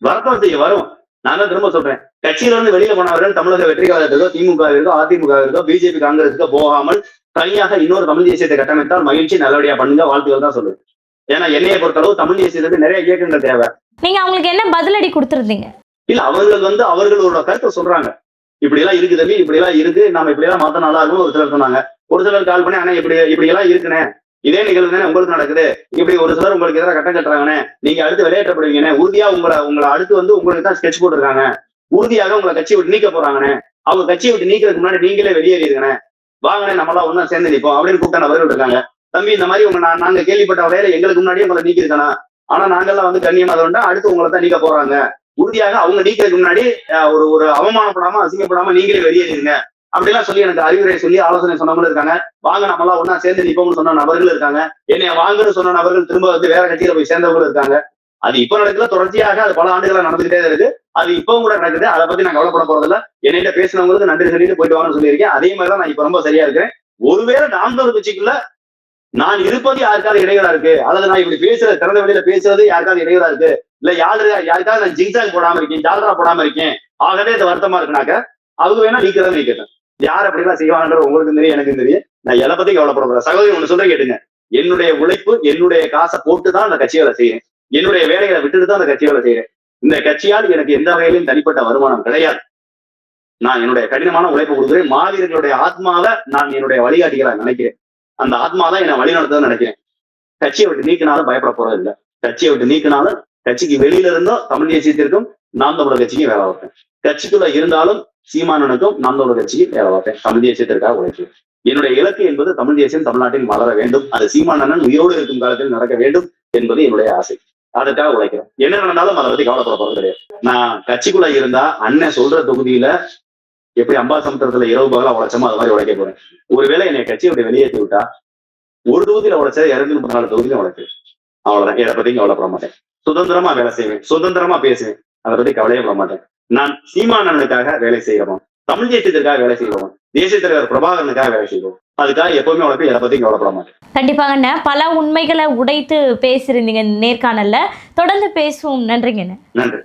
வரதான் செய்ய வரும். நான் தான் திரும்ப சொல்றேன், கட்சியில இருந்து வெளியில போனவர்கள் தமிழக வெற்றி கழகத்திற்கோ, திமுக இருக்கோ, அதிமுக இருக்கோ, பிஜேபி காங்கிரஸுக்கோ போகாமல் தனியாக இன்னொரு தமிழ் தேசியத்தை கட்டமைத்தால் மகிழ்ச்சி, நல்லபடியா பண்ணுங்க, வாழ்த்துக்கள் தான் சொல்லுவேன். ஏன்னா என்னைய பொறுத்தளவு தமிழ் தேசியத்துக்கு நிறைய இயக்கங்கள் தேவை. நீங்க அவங்களுக்கு என்ன பதிலடி கொடுத்துருந்தீங்க? இல்ல, அவர்கள் வந்து அவர்களோட கருத்தை சொல்றாங்க. இப்படி எல்லாம் இருக்கு தம்பி, இப்படி எல்லாம் இருக்கு, நம்ம இப்படி எல்லாம் மாத்த நல்லா இருக்கும் ஒரு சிலர் சொன்னாங்க. ஒரு சிலர் கால் பண்ணி, ஆனா இப்படி எல்லாம் இருக்குனே, இதே நிகழ்வு தானே உங்களுக்கு நடக்குது, இப்படி ஒரு சிலர் உங்களுக்கு எதிராக கட்டம் கட்டுறாங்கன்னு, நீங்க அடுத்து வெளியேற்றப்படுவீங்கன்னு, உறுதியா உங்களை அடுத்து வந்து உங்களுக்கு தான் ஸ்கெட்ச் போட்டுருக்காங்க, உறுதியாக உங்களை கட்சியை விட்டு நீக்க போறாங்கன்னு, அவங்க கட்சியை விட்டு நீக்கிறதுக்கு முன்னாடி நீங்களே வெளியேறிருங்கண்ணே, வாங்கண்ணே நம்மளாம் ஒன்னா சேர்ந்து நிற்போம் அப்படின்னு கூப்பிட்ட நபர்கள் இருக்காங்க. தம்பி இந்த மாதிரி நாங்க கேள்விப்பட்ட வரையில எங்களுக்கு முன்னாடியே உங்களை நீக்கி இருக்கலாம், ஆனா நாங்கெல்லாம் வந்து கண்ணியமா வேண்டாம், அடுத்து உங்களை தான் நீக்க போறாங்க, உறுதியாக அவங்க நீக்கிறதுக்கு முன்னாடி ஒரு அவமானப்படாம அசிங்கப்படாம நீங்களே வெளியேறிருங்க அப்படிலாம் சொல்லி எனக்கு அறிவுரை சொல்லி ஆலோசனை சொன்னவங்களும் இருக்காங்க. வாங்க நம்மளாம் ஒன்னா சேர்ந்து நிப்போம்னு சொன்ன நபர்கள் இருக்காங்க. என்னைய வாங்கன்னு சொன்ன நபர்கள் திரும்ப வந்து வேற கட்சியில போய் சேர்ந்தவங்களும் இருக்காங்க. அது இப்ப நடக்கல, தொடர்ச்சியாக அது பல ஆண்டுகளா நடந்துகிட்டே இருக்கு. அது இப்பவும் கூட நடக்குது. அதை பத்தி நான் கவலைப்பட போறதில்ல. என்னிட்ட பேசினவங்களுக்கு நன்றி சொல்லிட்டு போயிட்டு வாங்கன்னு சொல்லியிருக்கேன். அதே மாதிரிதான் நான் இப்ப ரொம்ப சரியா இருக்கிறேன். ஒருவேளை நாம் ஒரு கட்சிக்குள்ள நான் இருப்பது யாருக்காவது இடையூறா இருக்கு, அல்லது நான் இப்படி பேசுறது திறந்த வெளியில பேசுறது யாருக்காவது இடையூறா இருக்கு, இல்ல யாருக்காவது நான் ஜிங்சாக் போடாம இருக்கேன், ஜால்ரா போடாம இருக்கேன், ஆகவே இந்த வருத்தமா இருக்குனாக்க அவங்க வேணா நீக்கிறத நீக்கட்டும். யார் அப்படிலாம் செய்வாங்கன்ற உங்களுக்கு தெரியும், எனக்கு தெரியும். நான் எதை பத்தி கவலைப்பட சகோதரி ஒண்ணு சொல்றேன் கேட்டுங்க. என்னுடைய உழைப்பு, என்னுடைய காசை போட்டுதான் அந்த கட்சிகளை செய்யறேன். என்னுடைய வேலைகளை விட்டுட்டு தான் அந்த கட்சிகளை செய்யறேன். இந்த கட்சியால் எனக்கு எந்த வகையிலும் தனிப்பட்ட வருமானம் கிடையாது. நான் என்னுடைய கடினமான உழைப்பு கொடுக்குறேன். மாவீரர்களுடைய ஆத்மாவை நான் என்னுடைய வழிகாட்டிகளை நினைக்கிறேன். அந்த ஆத்மா தான் என்னை வழிநடத்துன்னு நினைக்கிறேன். கட்சியை விட்டு நீக்கினாலும் பயப்பட போறது இல்லை. கட்சியை விட்டு நீக்கினாலும் கட்சிக்கு வெளியில இருந்தும் தமிழ் தேசியத்திற்கும் நாம் தமிழர் கட்சிக்கும் வேலை வைப்பேன். கட்சிக்குள்ள இருந்தாலும் சீமானனுக்கும் நாம் தமிழர் கட்சிக்கும் வேலை வைப்பேன். தமிழ் தேசியத்திற்காக உழைப்பேன். என்னுடைய இலக்கு என்பது தமிழ் தேசியம் தமிழ்நாட்டில் வளர வேண்டும். அது சீமானன் உயிரோடு இருக்கும் காலத்தில் நடக்க வேண்டும் என்பது என்னுடைய ஆசை. அதற்காக உழைக்கிறேன். என்ன நடந்தாலும் அதை பத்தி கவலைப்பட போறது கிடையாது. நான் கட்சிக்குள்ள இருந்தா அண்ணன் சொல்ற தொகுதியில எப்படி அம்பாசமுத்திரத்துல இரவு பகலா உழைச்சமோ அது மாதிரி உழைக்க போறேன். ஒருவேளை என்னை கட்சியை விட்டு வெளியேற்றி விட்டா ஒரு தொகுதியில உழைச்சா 234 தொகுதியில உழைப்பேன். அவ்வளவுதான். இதை பத்தி கவலைப்பட மாட்டேன். சுதந்திரமா வேலை செய்வேன், சுதந்திரமா பேசுவேன். அதை பத்தி கவலையே பட மாட்டேன். நான் சீமானனுக்காக வேலை செய்யறோம், தமிழ் தேசியத்திற்காக வேலை செய்வோம், தேசிய தலைவர் பிரபாகரனுக்காக வேலை செய்வோம். அதுக்காக எப்பவுமே உழைப்பேன். எதை பத்தி கவலைப்பட மாட்டேன். கண்டிப்பாங்கண்ணா. பல உண்மைகளை உடைத்து பேசியிருந்தீங்க நேர்காணல்ல. தொடர்ந்து பேசுவோம். நன்றிங்கண்ணா. நன்றி.